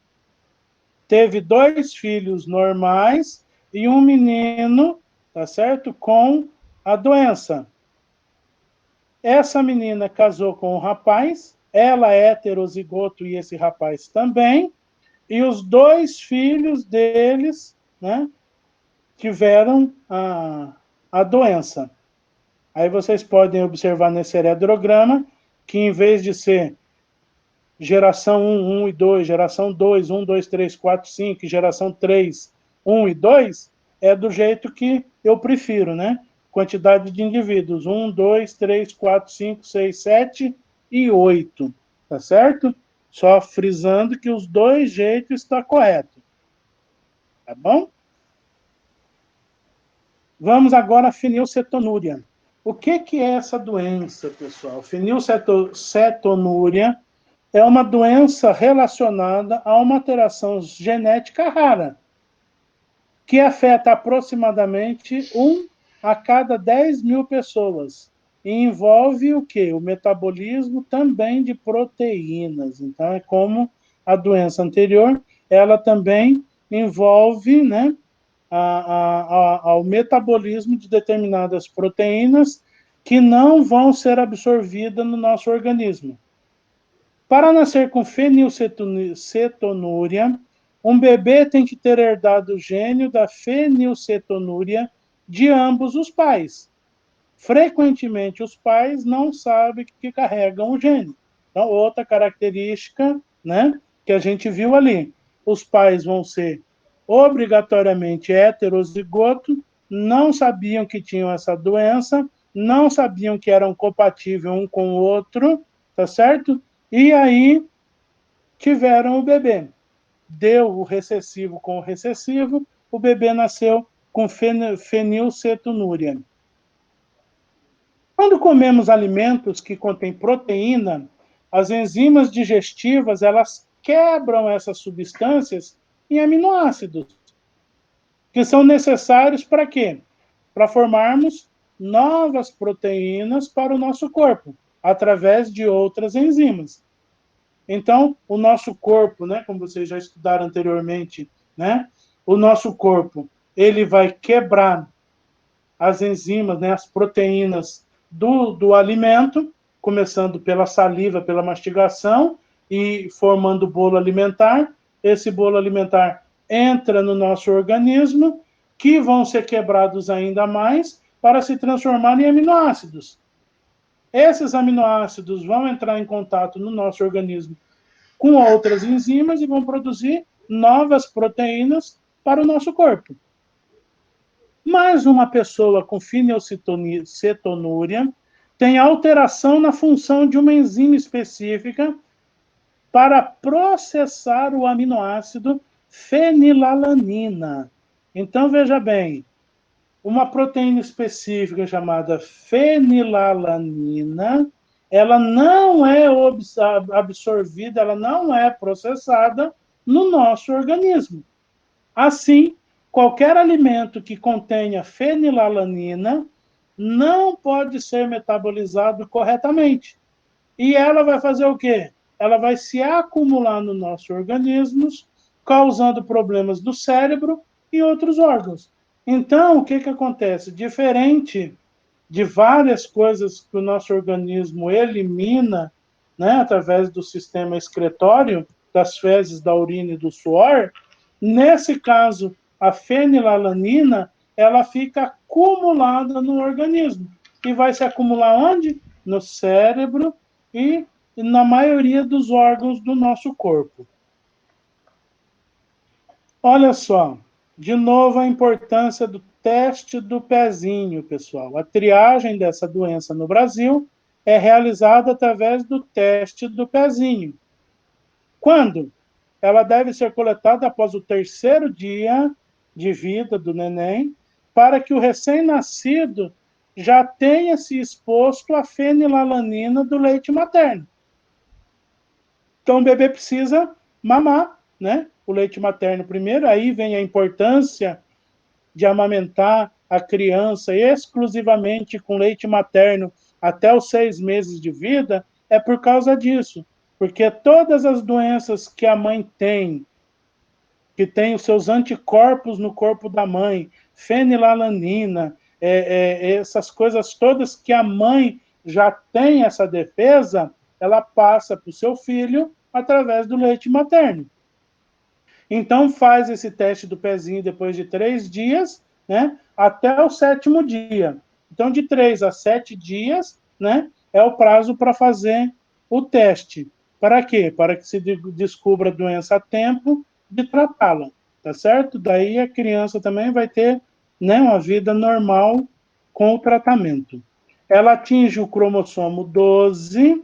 [SPEAKER 1] teve 2 filhos normais e um menino, tá certo? Com a doença. Essa menina casou com um rapaz, ela é heterozigoto e esse rapaz também, e os 2 filhos deles, né, tiveram a doença. Aí vocês podem observar nesse heredograma que em vez de ser geração 1, 1 e 2, geração 2, 1, 2, 3, 4, 5, geração 3, 1 e 2, é do jeito que eu prefiro, né? Quantidade de indivíduos, 1, 2, 3, 4, 5, 6, 7 e 8, tá certo? Só frisando que os 2 jeitos está correto, tá bom? Vamos agora à fenilcetonúria. O que é essa doença, pessoal? Fenilcetonúria é uma doença relacionada a uma alteração genética rara, que afeta aproximadamente 1 a cada 10 mil pessoas. E envolve o quê? O metabolismo também de proteínas. Então, é como a doença anterior, ela também envolve, né, ao metabolismo de determinadas proteínas que não vão ser absorvidas no nosso organismo. Para nascer com fenilcetonúria, um bebê tem que ter herdado o gênio da fenilcetonúria de ambos os pais. Frequentemente, os pais não sabem que carregam o gene. Então, outra característica, né, que a gente viu ali. Os pais vão ser obrigatoriamente heterozigoto, não sabiam que tinham essa doença, não sabiam que eram compatíveis um com o outro, tá certo? E aí tiveram o bebê. Deu o recessivo com o recessivo, o bebê nasceu com fenilcetonúria. Quando comemos alimentos que contêm proteína, as enzimas digestivas, elas quebram essas substâncias em aminoácidos, que são necessários para quê? Para formarmos novas proteínas para o nosso corpo, através de outras enzimas. Então, o nosso corpo, né, como vocês já estudaram anteriormente, né, o nosso corpo, ele vai quebrar as enzimas, né, as proteínas do alimento, começando pela saliva, pela mastigação, e formando o bolo alimentar. Esse bolo alimentar entra no nosso organismo, que vão ser quebrados ainda mais para se transformar em aminoácidos. Esses aminoácidos vão entrar em contato no nosso organismo com outras enzimas e vão produzir novas proteínas para o nosso corpo. Mas uma pessoa com fenilcetonúria tem alteração na função de uma enzima específica para processar o aminoácido fenilalanina. Então, veja bem, uma proteína específica chamada fenilalanina, ela não é absorvida, ela não é processada no nosso organismo. Assim, qualquer alimento que contenha fenilalanina não pode ser metabolizado corretamente. E ela vai fazer o quê? Ela vai se acumular no nosso organismo, causando problemas do cérebro e outros órgãos. Então, o que acontece? Diferente de várias coisas que o nosso organismo elimina, né, através do sistema excretório, das fezes, da urina e do suor, nesse caso, a fenilalanina, ela fica acumulada no organismo. E vai se acumular onde? No cérebro e na maioria dos órgãos do nosso corpo. Olha só, de novo a importância do teste do pezinho, pessoal. A triagem dessa doença no Brasil é realizada através do teste do pezinho. Quando? Ela deve ser coletada após o 3º dia de vida do neném, para que o recém-nascido já tenha se exposto à fenilalanina do leite materno. Então, o bebê precisa mamar, né? O leite materno primeiro, aí vem a importância de amamentar a criança exclusivamente com leite materno até os 6 meses de vida, é por causa disso. Porque todas as doenças que a mãe tem, que tem os seus anticorpos no corpo da mãe, fenilalanina, essas coisas todas que a mãe já tem essa defesa, ela passa para o seu filho através do leite materno. Então, faz esse teste do pezinho depois de 3 dias, né, até o 7º dia. Então, de 3 a 7 dias, né, é o prazo para fazer o teste. Para quê? Para que se descubra a doença a tempo de tratá-la, tá certo? Daí a criança também vai ter, né, uma vida normal com o tratamento. Ela atinge o cromossomo 12,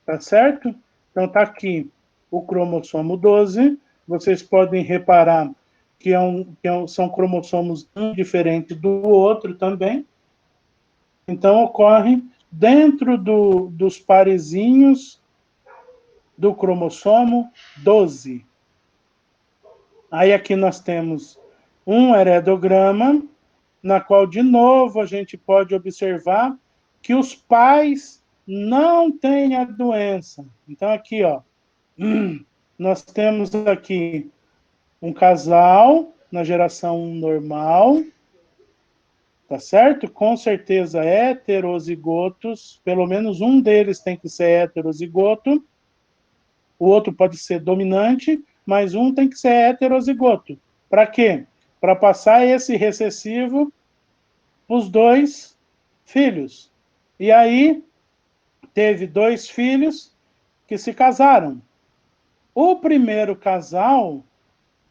[SPEAKER 1] tá certo? Então, tá aqui o cromossomo 12. Vocês podem reparar que são cromossomos um diferente do outro também. Então, ocorre dentro dos parezinhos do cromossomo 12. Aí aqui nós temos um heredograma, na qual, de novo, a gente pode observar que os pais não têm a doença. Então, aqui, ó, nós temos aqui um casal na geração normal, tá certo? Com certeza heterozigotos, pelo menos um deles tem que ser heterozigoto, o outro pode ser dominante, mas um tem que ser heterozigoto. Para quê? Para passar esse recessivo para os 2 filhos. E aí, teve 2 filhos que se casaram. O primeiro casal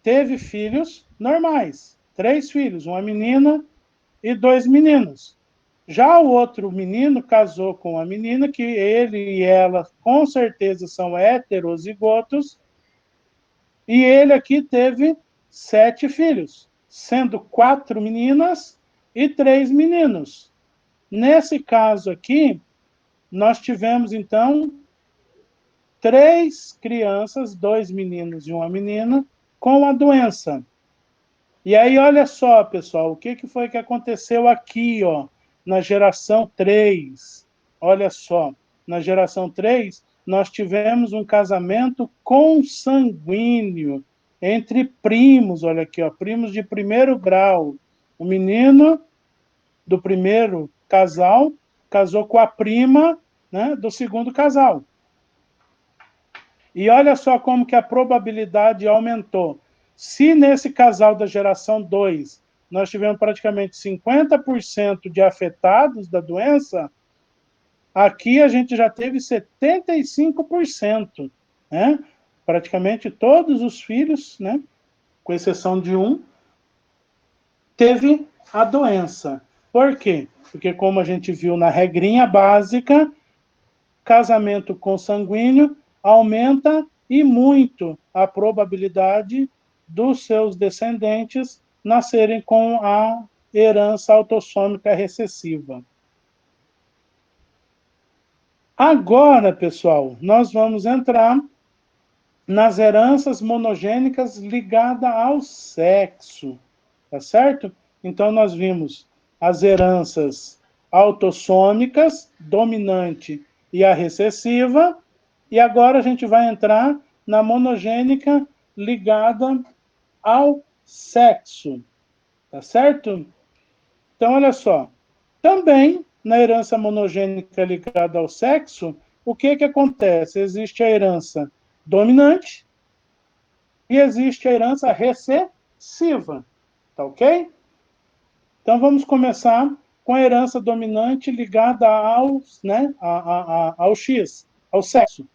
[SPEAKER 1] teve filhos normais, 3 filhos, uma menina e 2 meninos. Já o outro menino casou com a menina, que ele e ela com certeza são heterozigotos, e ele aqui teve 7 filhos, sendo 4 meninas e 3 meninos. Nesse caso aqui, nós tivemos então 3 crianças, 2 meninos e uma menina, com a doença. E aí, olha só, pessoal, o que foi que aconteceu aqui, ó, na geração 3. Olha só, na geração 3, nós tivemos um casamento consanguíneo entre primos, olha aqui, ó, primos de primeiro grau. O menino do primeiro casal casou com a prima, né, do segundo casal. E olha só como que a probabilidade aumentou. Se nesse casal da geração 2 nós tivemos praticamente 50% de afetados da doença, aqui a gente já teve 75%, né? Praticamente todos os filhos, né, com exceção de um, teve a doença. Por quê? Porque, como a gente viu na regrinha básica, casamento consanguíneo aumenta e muito a probabilidade dos seus descendentes nascerem com a herança autossômica recessiva. Agora, pessoal, nós vamos entrar nas heranças monogênicas ligadas ao sexo, tá certo? Então, nós vimos as heranças autossômicas, dominante e a recessiva, e agora a gente vai entrar na monogênica ligada ao sexo, tá certo? Então, olha só, também na herança monogênica ligada ao sexo, o que acontece? Existe a herança dominante e existe a herança recessiva, tá ok? Então, vamos começar com a herança dominante ligada ao X, ao sexo.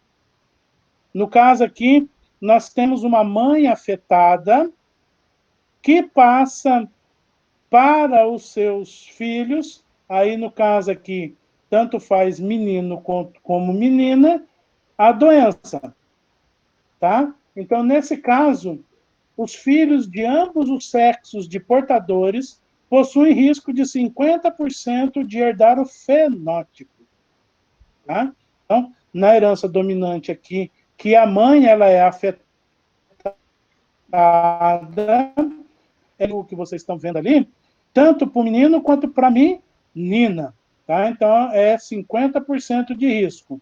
[SPEAKER 1] No caso aqui, nós temos uma mãe afetada que passa para os seus filhos, aí no caso aqui, tanto faz menino como menina, a doença, tá? Então, nesse caso, os filhos de ambos os sexos de portadores possuem risco de 50% de herdar o fenótipo, tá? Então, na herança dominante aqui, que a mãe ela é afetada, é o que vocês estão vendo ali, tanto para o menino quanto para a menina, tá? Então, é 50% de risco.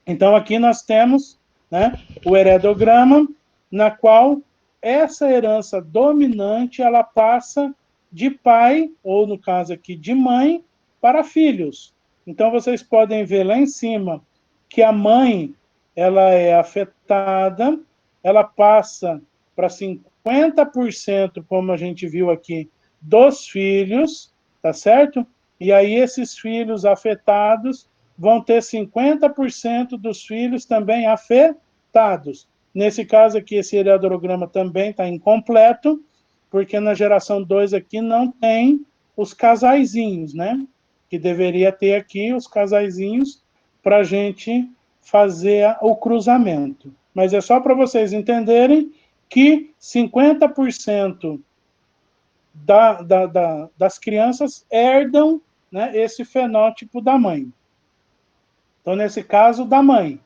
[SPEAKER 1] Então, aqui nós temos, né, o heredograma, na qual essa herança dominante, ela passa de pai, ou no caso aqui, de mãe, para filhos. Então, vocês podem ver lá em cima que a mãe, ela é afetada, ela passa para 50%, como a gente viu aqui, dos filhos, tá certo? E aí esses filhos afetados vão ter 50% dos filhos também afetados. Nesse caso aqui, esse heredograma também está incompleto, porque na geração 2 aqui não tem os casaizinhos, né? Que deveria ter aqui os casaizinhos para a gente fazer o cruzamento. Mas é só para vocês entenderem que 50% das crianças herdam, né, esse fenótipo da mãe. Então, nesse caso, da mãe.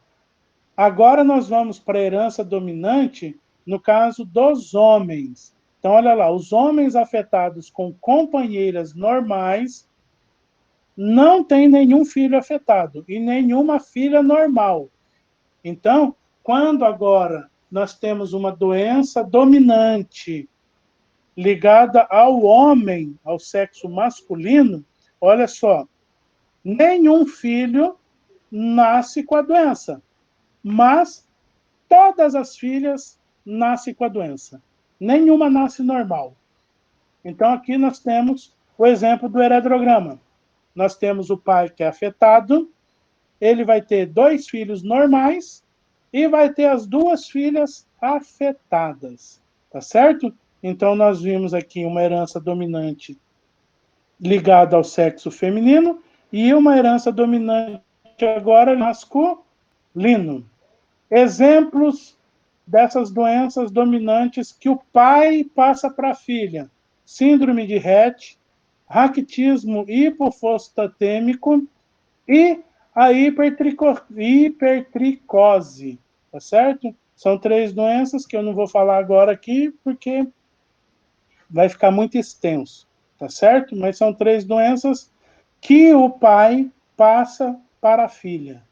[SPEAKER 1] Agora nós vamos para a herança dominante no caso dos homens. Então, olha lá, os homens afetados com companheiras normais não têm nenhum filho afetado e nenhuma filha normal. Então, quando agora nós temos uma doença dominante ligada ao homem, ao sexo masculino, olha só, nenhum filho nasce com a doença, mas todas as filhas nascem com a doença. Nenhuma nasce normal. Então, aqui nós temos o exemplo do heredograma. Nós temos o pai que é afetado, ele vai ter 2 filhos normais e vai ter as 2 filhas afetadas, tá certo? Então, nós vimos aqui uma herança dominante ligada ao sexo feminino e uma herança dominante agora masculino. Exemplos dessas doenças dominantes que o pai passa para a filha: síndrome de Rett, raquitismo hipofosfatêmico e a hipertricose, tá certo? São 3 doenças que eu não vou falar agora aqui, porque vai ficar muito extenso, tá certo? Mas são 3 doenças que o pai passa para a filha.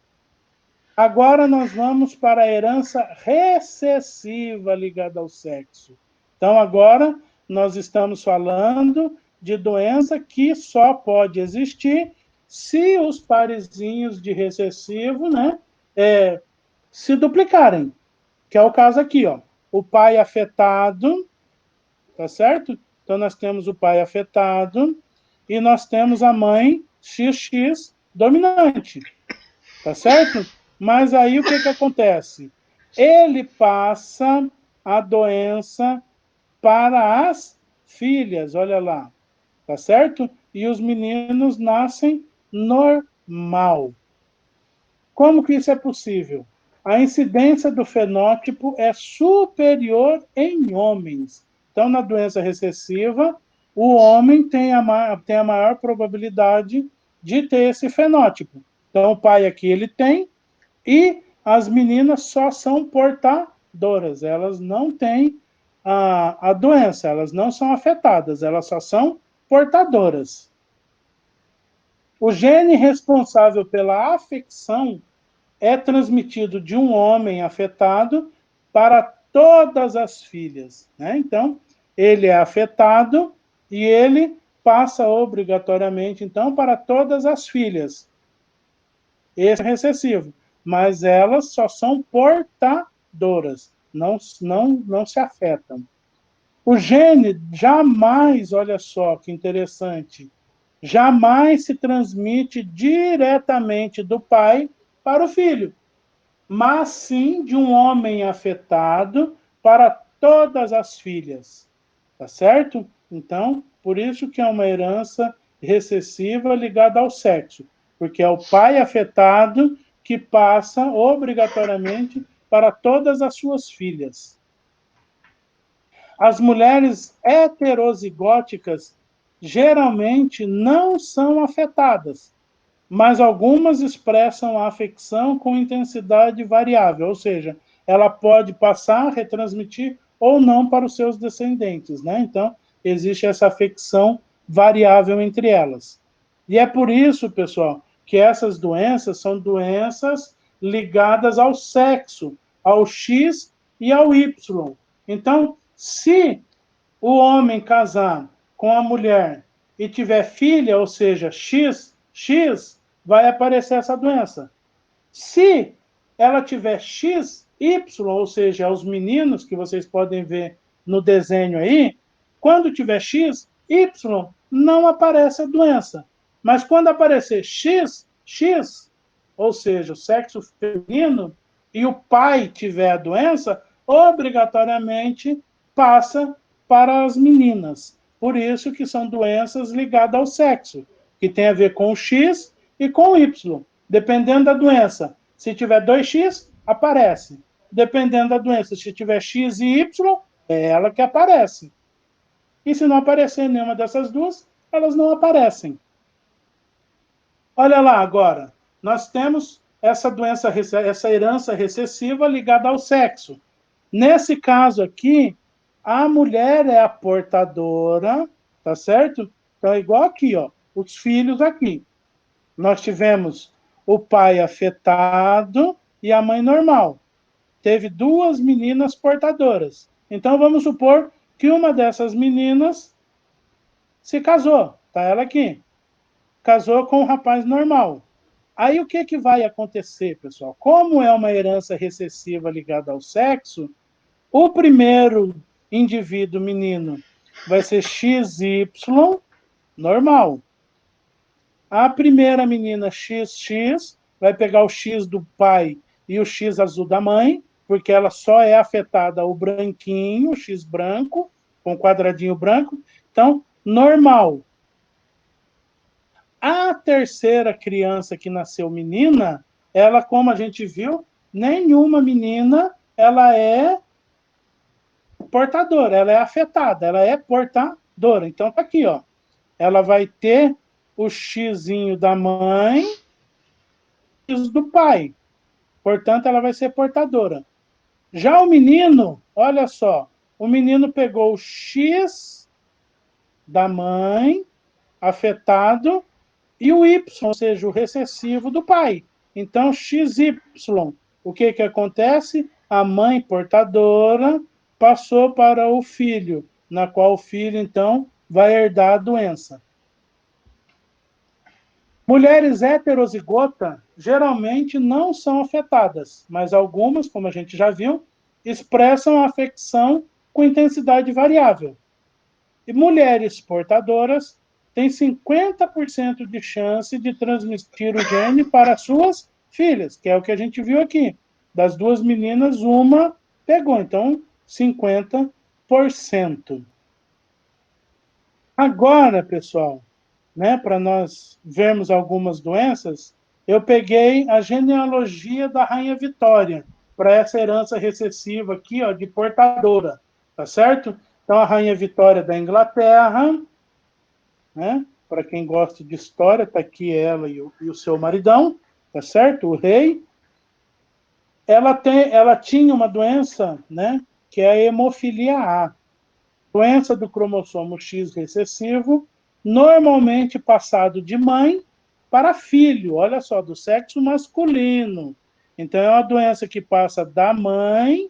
[SPEAKER 1] Agora nós vamos para a herança recessiva ligada ao sexo. Então, agora nós estamos falando de doença que só pode existir se os parezinhos de recessivo, né, se duplicarem, que é o caso aqui, ó. O pai afetado, tá certo? Então, nós temos o pai afetado e nós temos a mãe XX dominante, tá certo? Mas aí o que acontece? Ele passa a doença para as filhas, olha lá, tá certo? E os meninos nascem normal. Como que isso é possível? A incidência do fenótipo é superior em homens. Então, na doença recessiva, o homem tem a maior probabilidade de ter esse fenótipo. Então, o pai aqui ele tem, e as meninas só são portadoras, elas não têm a doença, elas não são afetadas, elas só são portadoras. O gene responsável pela afecção é transmitido de um homem afetado para todas as filhas, né? Então, ele é afetado e ele passa obrigatoriamente, então, para todas as filhas. Esse é recessivo, mas elas só são portadoras, não se afetam. O gene jamais, olha só que interessante, jamais se transmite diretamente do pai para o filho, mas sim de um homem afetado para todas as filhas, tá certo? Então, por isso que é uma herança recessiva ligada ao sexo, porque é o pai afetado que passa obrigatoriamente para todas as suas filhas. As mulheres heterozigóticas geralmente não são afetadas, mas algumas expressam a afecção com intensidade variável, ou seja, ela pode passar, retransmitir ou não para os seus descendentes, né? Então, existe essa afecção variável entre elas. E é por isso, pessoal, que essas doenças são doenças ligadas ao sexo, ao X e ao Y. Então, se o homem casar com a mulher e tiver filha, ou seja, X, vai aparecer essa doença. Se ela tiver XY, ou seja, os meninos que vocês podem ver no desenho aí, quando tiver XY, não aparece a doença. Mas quando aparecer XX, ou seja, o sexo feminino, e o pai tiver a doença, obrigatoriamente passa para as meninas. Por isso que são doenças ligadas ao sexo, que tem a ver com o X e com o Y. Dependendo da doença, se tiver 2X, aparece. Dependendo da doença, se tiver X e Y, é ela que aparece. E se não aparecer nenhuma dessas duas, elas não aparecem. Olha lá agora, nós temos essa doença, essa herança recessiva ligada ao sexo. Nesse caso aqui, a mulher é a portadora, tá certo? Então é igual aqui, ó, os filhos aqui. Nós tivemos o pai afetado e a mãe normal. Teve duas meninas portadoras. Então vamos supor que uma dessas meninas se casou, tá ela aqui. Casou com um rapaz normal. Aí o que, que vai acontecer, pessoal? Como é uma herança recessiva ligada ao sexo, o primeiro indivíduo menino vai ser XY normal. A primeira menina XX vai pegar o X do pai e o X azul da mãe, porque ela só é afetada o branquinho, o X branco, com quadradinho branco. Então, normal. A terceira criança que nasceu menina, ela, como a gente viu, nenhuma menina ela é portadora, ela é afetada, ela é portadora. Então, tá aqui, ó. Ela vai ter o xizinho da mãe e o do pai. Portanto, ela vai ser portadora. Já o menino, olha só, o menino pegou o X da mãe, afetado, e o Y, ou seja, o recessivo do pai. Então, XY. O que, que acontece? A mãe portadora passou para o filho, na qual o filho, então, vai herdar a doença. Mulheres heterozigotas geralmente não são afetadas, mas algumas, como a gente já viu, expressam a afecção com intensidade variável. E mulheres portadoras têm 50% de chance de transmitir o gene para suas filhas, que é o que a gente viu aqui. Das duas meninas, uma pegou, então 50%. Agora, pessoal, né, para nós vermos algumas doenças, eu peguei a genealogia da Rainha Vitória, para essa herança recessiva aqui, ó, de portadora, tá certo? Então, a Rainha Vitória da Inglaterra, né, para quem gosta de história, tá aqui ela e o seu maridão, tá certo? O rei. Ela tinha uma doença, né, que é a hemofilia A, doença do cromossomo X recessivo, normalmente passado de mãe para filho, olha só, do sexo masculino. Então, é uma doença que passa da mãe,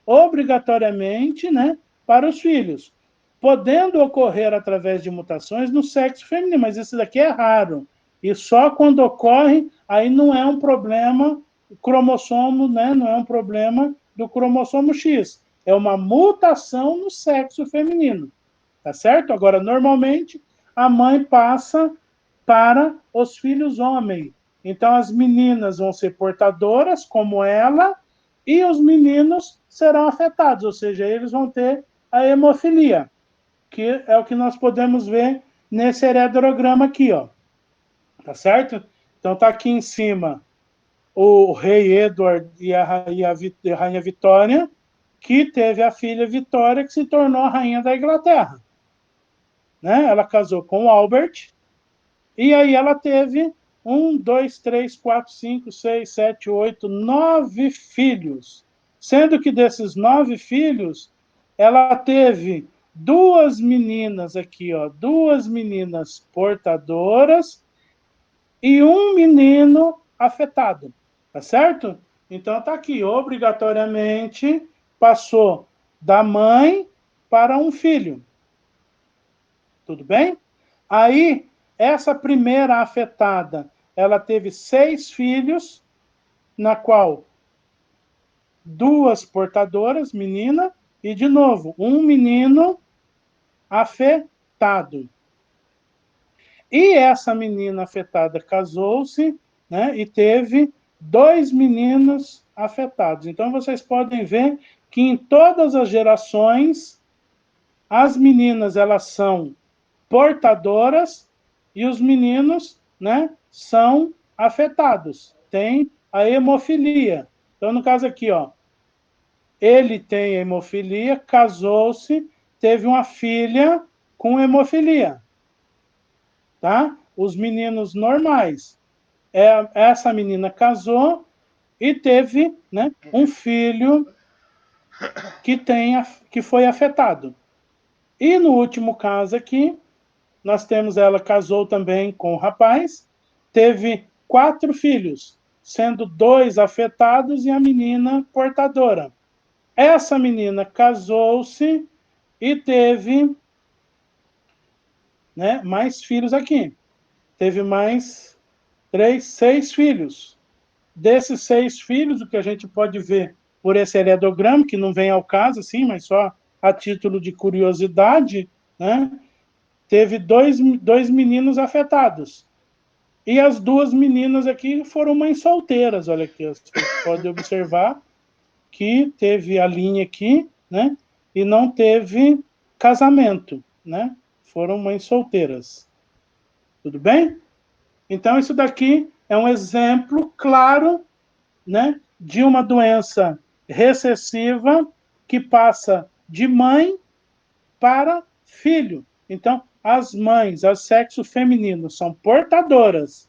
[SPEAKER 1] obrigatoriamente, né, para os filhos, podendo ocorrer através de mutações no sexo feminino, mas isso daqui é raro. E só quando ocorre, aí não é um problema cromossomo, né, não é um problema do cromossomo X, é uma mutação no sexo feminino, tá certo? Agora, normalmente, a mãe passa para os filhos homens. Então, as meninas vão ser portadoras, como ela, e os meninos serão afetados, ou seja, eles vão ter a hemofilia. que é o que nós podemos ver nesse heredograma aqui, ó. Tá certo? Então tá aqui em cima o rei Edward e a rainha Vitória, que teve a filha Vitória, que se tornou a rainha da Inglaterra. Né? Ela casou com o Albert, e aí ela teve 1, 2, 3, 4, 5, 6, 7, 8, 9 filhos. Sendo que desses 9 filhos, ela teve 2 meninas aqui, ó, 2 meninas portadoras e 1 menino afetado, tá certo? Então tá aqui, obrigatoriamente passou da mãe para um filho. Tudo bem? Aí, essa primeira afetada, ela teve 6 filhos, na qual 2 portadoras, menina, e de novo, um menino afetado. E essa menina afetada casou-se, né, e teve 2 meninos afetados. Então, vocês podem ver que em todas as gerações, as meninas, elas são portadoras e os meninos, né, são afetados. Tem a hemofilia. Então, no caso aqui, ó, ele tem hemofilia, casou-se, teve uma filha com hemofilia. Tá? Os meninos normais. Essa menina casou e teve, né, um filho que foi afetado. E no último caso aqui, nós temos ela casou também com o rapaz, teve 4 filhos, sendo 2 afetados e a menina portadora. Essa menina casou-se e teve, né, mais filhos aqui. Teve mais 6 filhos. Desses 6 filhos, o que a gente pode ver por esse heredograma, que não vem ao caso, assim, mas só a título de curiosidade, né? Teve dois meninos afetados. E as 2 meninas aqui foram mães solteiras, olha aqui, vocês podem observar que teve a linha aqui, né? E não teve casamento, né? Foram mães solteiras. Tudo bem? Então, isso daqui é um exemplo claro, né, de uma doença recessiva que passa de mãe para filho. Então, as mães, as sexo feminino, são portadoras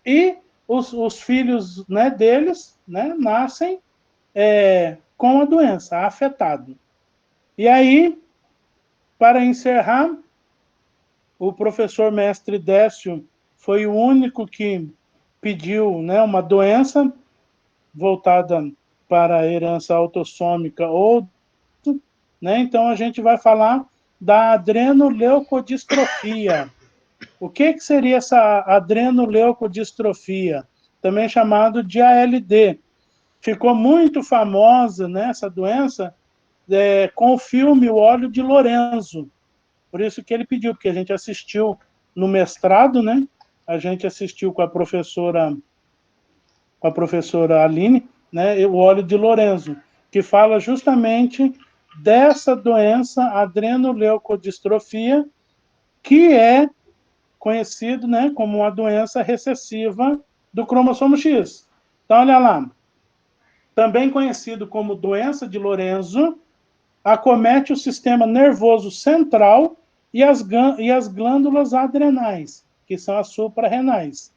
[SPEAKER 1] e os filhos, né, deles, né, nascem com a doença, afetado. E aí, para encerrar, o professor mestre Décio foi o único que pediu, né, uma doença voltada para a herança autossômica ou, né? Então a gente vai falar da adrenoleucodistrofia. O que seria essa adrenoleucodistrofia? Também chamado de ALD. Ficou muito famosa, né, essa doença com o filme O Óleo de Lorenzo. Por isso que ele pediu, porque a gente assistiu no mestrado, né? A gente assistiu com a professora Aline, né, o Óleo de Lorenzo, que fala justamente dessa doença adrenoleucodistrofia, que é conhecido, né, como uma doença recessiva do cromossomo X. Então, olha lá, também conhecido como doença de Lorenzo, acomete o sistema nervoso central e as glândulas adrenais, que são as suprarrenais.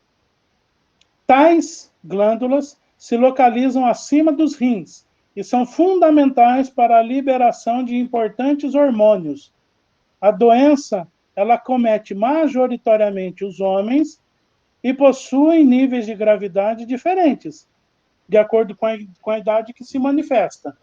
[SPEAKER 1] Tais glândulas se localizam acima dos rins e são fundamentais para a liberação de importantes hormônios. A doença, ela acomete majoritariamente os homens e possui níveis de gravidade diferentes, de acordo com a idade que se manifesta.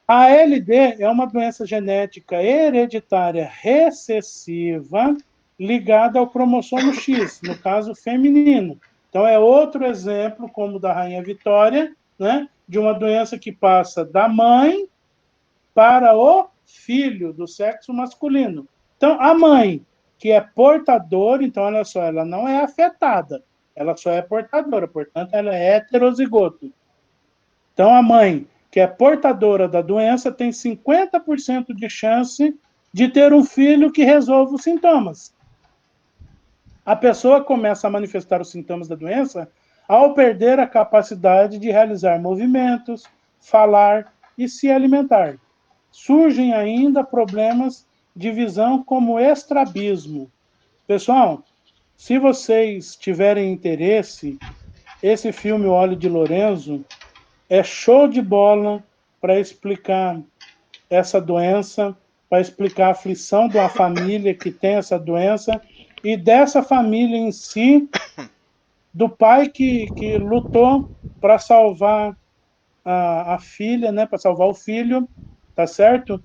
[SPEAKER 1] A ALD é uma doença genética hereditária recessiva ligada ao cromossomo X, no caso feminino. Então, é outro exemplo, como o da Rainha Vitória, né, de uma doença que passa da mãe para o filho do sexo masculino. Então, a mãe, que é portadora, então, olha só, ela não é afetada, ela só é portadora, portanto, ela é heterozigoto. Então, a mãe, que é portadora da doença, tem 50% de chance de ter um filho que resolva os sintomas. A pessoa começa a manifestar os sintomas da doença ao perder a capacidade de realizar movimentos, falar e se alimentar. Surgem ainda problemas de visão como estrabismo. Pessoal, se vocês tiverem interesse, esse filme O Olho de Lorenzo é show de bola para explicar essa doença, para explicar a aflição de uma família que tem essa doença e dessa família em si, do pai que lutou para salvar a filha, né, para salvar o filho, tá certo?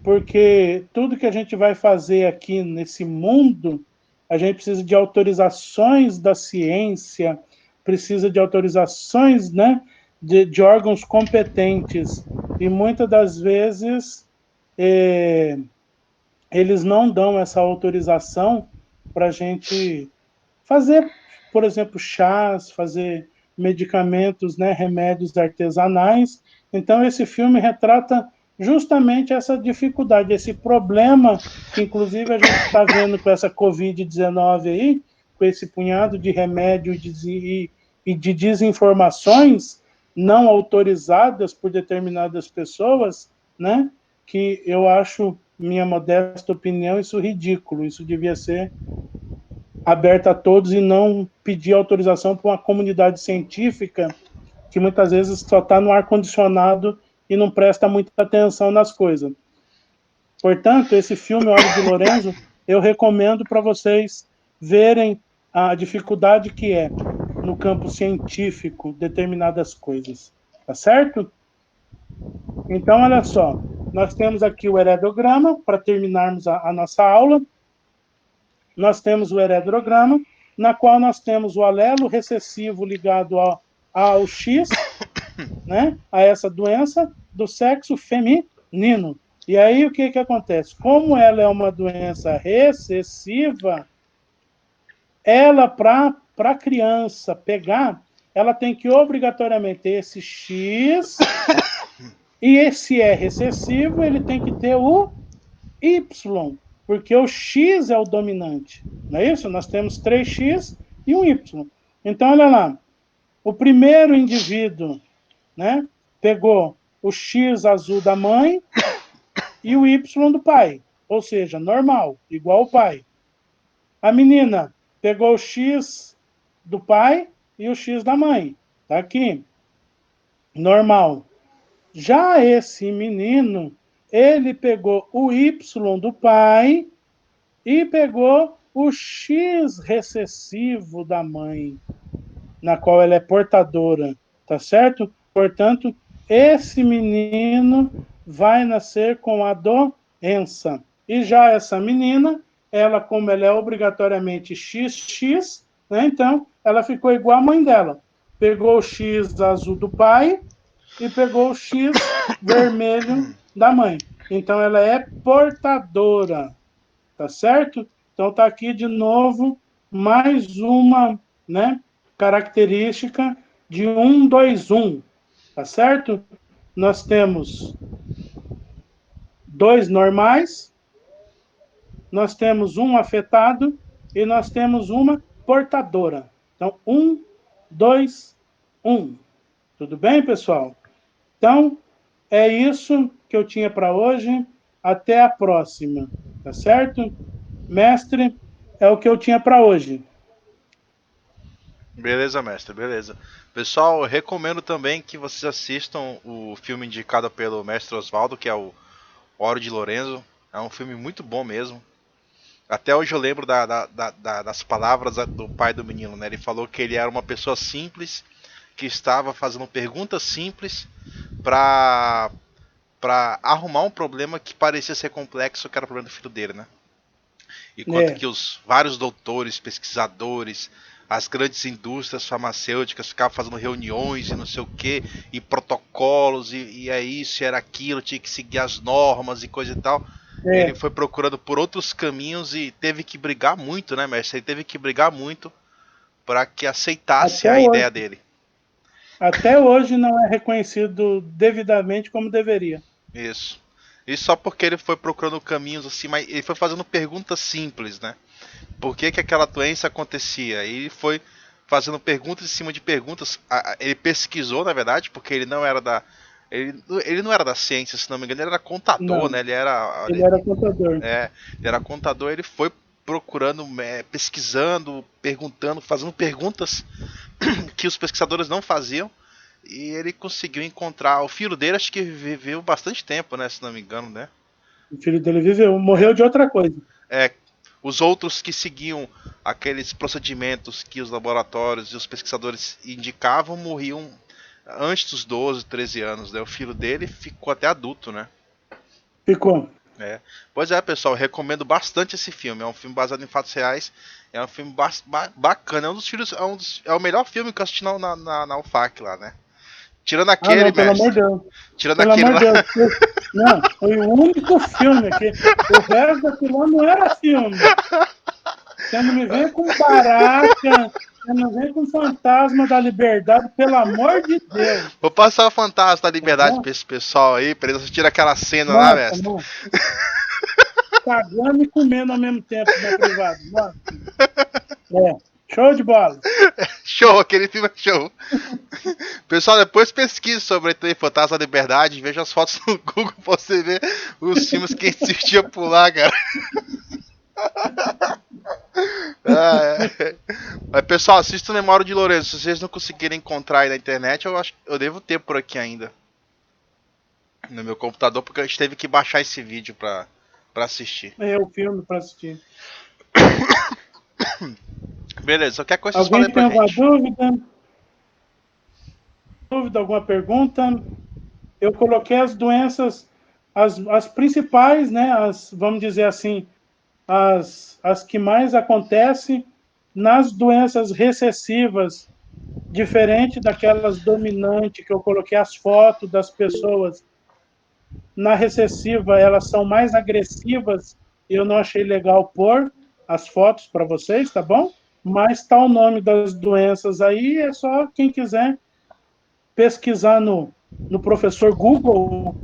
[SPEAKER 1] Porque tudo que a gente vai fazer aqui nesse mundo, a gente precisa de autorizações da ciência, precisa de autorizações, né, de órgãos competentes. E muitas das vezes eles não dão essa autorização para a gente fazer, por exemplo, chás, fazer medicamentos, né, remédios artesanais. Então, esse filme retrata justamente essa dificuldade, esse problema que, inclusive, a gente está vendo com essa Covid-19 aí, com esse punhado de remédio e de desinformações não autorizadas por determinadas pessoas, né, que eu acho, minha modesta opinião, isso ridículo. Isso devia ser aberto a todos e não pedir autorização para uma comunidade científica que muitas vezes só está no ar-condicionado e não presta muita atenção nas coisas. Portanto, esse filme, Olho de Lorenzo, eu recomendo para vocês verem a dificuldade que é no campo científico determinadas coisas. Tá certo? Então, olha só, nós temos aqui o heredograma, para terminarmos a nossa aula. Nós temos o heredograma, na qual nós temos o alelo recessivo ligado ao X, né, a essa doença do sexo feminino. E aí o que acontece? Como ela é uma doença recessiva, ela, para a criança pegar, ela tem que obrigatoriamente ter esse X, e esse é recessivo, ele tem que ter o Y, porque o X é o dominante, não é isso? Nós temos 3X e um Y. Então, olha lá, o primeiro indivíduo, né, pegou o X azul da mãe e o Y do pai, ou seja, normal, igual o pai. A menina pegou o X do pai e o X da mãe, tá aqui, normal. Já esse menino, ele pegou o Y do pai e pegou o X recessivo da mãe, na qual ela é portadora, tá certo? Portanto, esse menino vai nascer com a doença. E já essa menina, ela, como ela é obrigatoriamente XX, né, então ela ficou igual a mãe dela. Pegou o X azul do pai e pegou o X vermelho da mãe. Então ela é portadora, tá certo? Então tá aqui de novo mais uma, né, característica de 1, 2, 1, tá certo? Nós temos dois normais, nós temos um afetado e nós temos uma portadora. Então, 1, 2, 1. Tudo bem, pessoal? Então, é isso que eu tinha para hoje. Até a próxima, tá certo? Mestre, é o que eu tinha para hoje.
[SPEAKER 2] Beleza, mestre, beleza. Pessoal, eu recomendo também que vocês assistam o filme indicado pelo mestre Oswaldo, que é o Oro de Lorenzo. É um filme muito bom mesmo. Até hoje eu lembro das palavras do pai do menino, né? Ele falou que ele era uma pessoa simples, que estava fazendo perguntas simples para arrumar um problema que parecia ser complexo, que era o problema do filho dele, né? Enquanto
[SPEAKER 1] É,
[SPEAKER 2] que os vários doutores, pesquisadores, as grandes indústrias farmacêuticas ficavam fazendo reuniões e não sei o que, e protocolos, e é isso, era aquilo, tinha que seguir as normas e coisa e tal. Ele
[SPEAKER 1] é.
[SPEAKER 2] foi procurando por outros caminhos e teve que brigar muito, né, mestre? Ele teve que brigar muito para que aceitasse
[SPEAKER 1] Até
[SPEAKER 2] a
[SPEAKER 1] hoje,
[SPEAKER 2] ideia dele.
[SPEAKER 1] até hoje não é reconhecido devidamente como deveria.
[SPEAKER 2] Isso. Isso só porque ele foi procurando caminhos assim, mas ele foi fazendo perguntas simples, né? Por que aquela doença acontecia? E ele foi fazendo perguntas em cima de perguntas. Ele pesquisou, na verdade, porque ele não era da. Ele não era da ciência, se não me engano, ele era contador,
[SPEAKER 1] Não,
[SPEAKER 2] né?
[SPEAKER 1] ele era contador.
[SPEAKER 2] Ele era contador, ele foi procurando, pesquisando, perguntando, fazendo perguntas que os pesquisadores não faziam. E ele conseguiu encontrar. O filho dele, acho que viveu bastante tempo, né? Se não me engano, né?
[SPEAKER 1] O filho dele viveu, morreu de outra coisa.
[SPEAKER 2] É, os outros que seguiam aqueles procedimentos que os laboratórios e os pesquisadores indicavam morriam antes dos 12, 13 anos. Né? O filho dele ficou até adulto, né?
[SPEAKER 1] Ficou.
[SPEAKER 2] É. Pois é, pessoal, eu recomendo bastante esse filme. É um filme baseado em fatos reais. É um filme bacana. É um dos filmes, é o melhor filme que eu assisti na UFAC lá, né? Tirando
[SPEAKER 1] Ah,
[SPEAKER 2] aquele,
[SPEAKER 1] não, pelo amor
[SPEAKER 2] mestre.
[SPEAKER 1] de Deus.
[SPEAKER 2] Tirando
[SPEAKER 1] Pelo
[SPEAKER 2] aquele
[SPEAKER 1] amor
[SPEAKER 2] lá.
[SPEAKER 1] de Deus. Não, foi o único filme que o resto daquilo lá não era filme. Você não me vem com Baraka, você não vem com Fantasma da Liberdade, pelo amor de Deus.
[SPEAKER 2] Vou passar o Fantasma da Liberdade
[SPEAKER 1] Entendeu?
[SPEAKER 2] pra esse pessoal aí, pra eles assistirem aquela cena lá,
[SPEAKER 1] Nossa,
[SPEAKER 2] mestre.
[SPEAKER 1] não. Cagando e comendo ao mesmo tempo na privada. Nossa. É, show de bola.
[SPEAKER 2] Show, aquele filme é show. Pessoal, depois pesquise sobre o Fantasma da Liberdade, veja as fotos no Google pra você ver os filmes que assistia por lá, cara. Mas, pessoal, assista o Memória de Lourenço. Se vocês não conseguirem encontrar aí na internet, eu acho que eu devo ter por aqui ainda. No meu computador, porque a gente teve que baixar esse vídeo pra assistir.
[SPEAKER 1] É o filme para assistir.
[SPEAKER 2] Beleza, qualquer coisa vocês
[SPEAKER 1] Alguém
[SPEAKER 2] falem
[SPEAKER 1] tem
[SPEAKER 2] pra
[SPEAKER 1] alguma
[SPEAKER 2] gente.
[SPEAKER 1] dúvida? Alguma pergunta? Eu coloquei as doenças, as principais, né? Vamos dizer assim, as que mais acontecem nas doenças recessivas, diferente daquelas dominantes que eu coloquei as fotos das pessoas. Na recessiva, elas são mais agressivas. Eu não achei legal pôr as fotos para vocês, tá bom? Mas está o nome das doenças aí, é só quem quiser pesquisar no professor Google,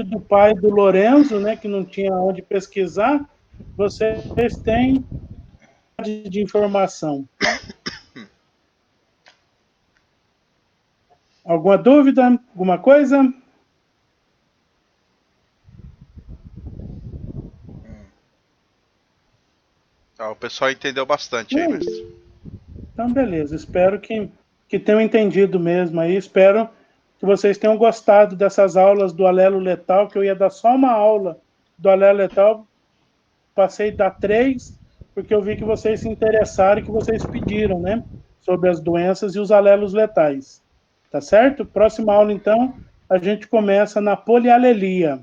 [SPEAKER 1] do pai do Lorenzo, né, que não tinha onde pesquisar, vocês têm de informação. Alguma dúvida? Alguma coisa?
[SPEAKER 2] O pessoal entendeu bastante aí, mestre.
[SPEAKER 1] Então, beleza. Espero que tenham entendido mesmo aí. Espero que vocês tenham gostado dessas aulas do alelo letal, que eu ia dar só uma aula do alelo letal. Passei a dar 3, porque eu vi que vocês se interessaram e que vocês pediram, né? Sobre as doenças e os alelos letais. Tá certo? Próxima aula, então, a gente começa na polialelia.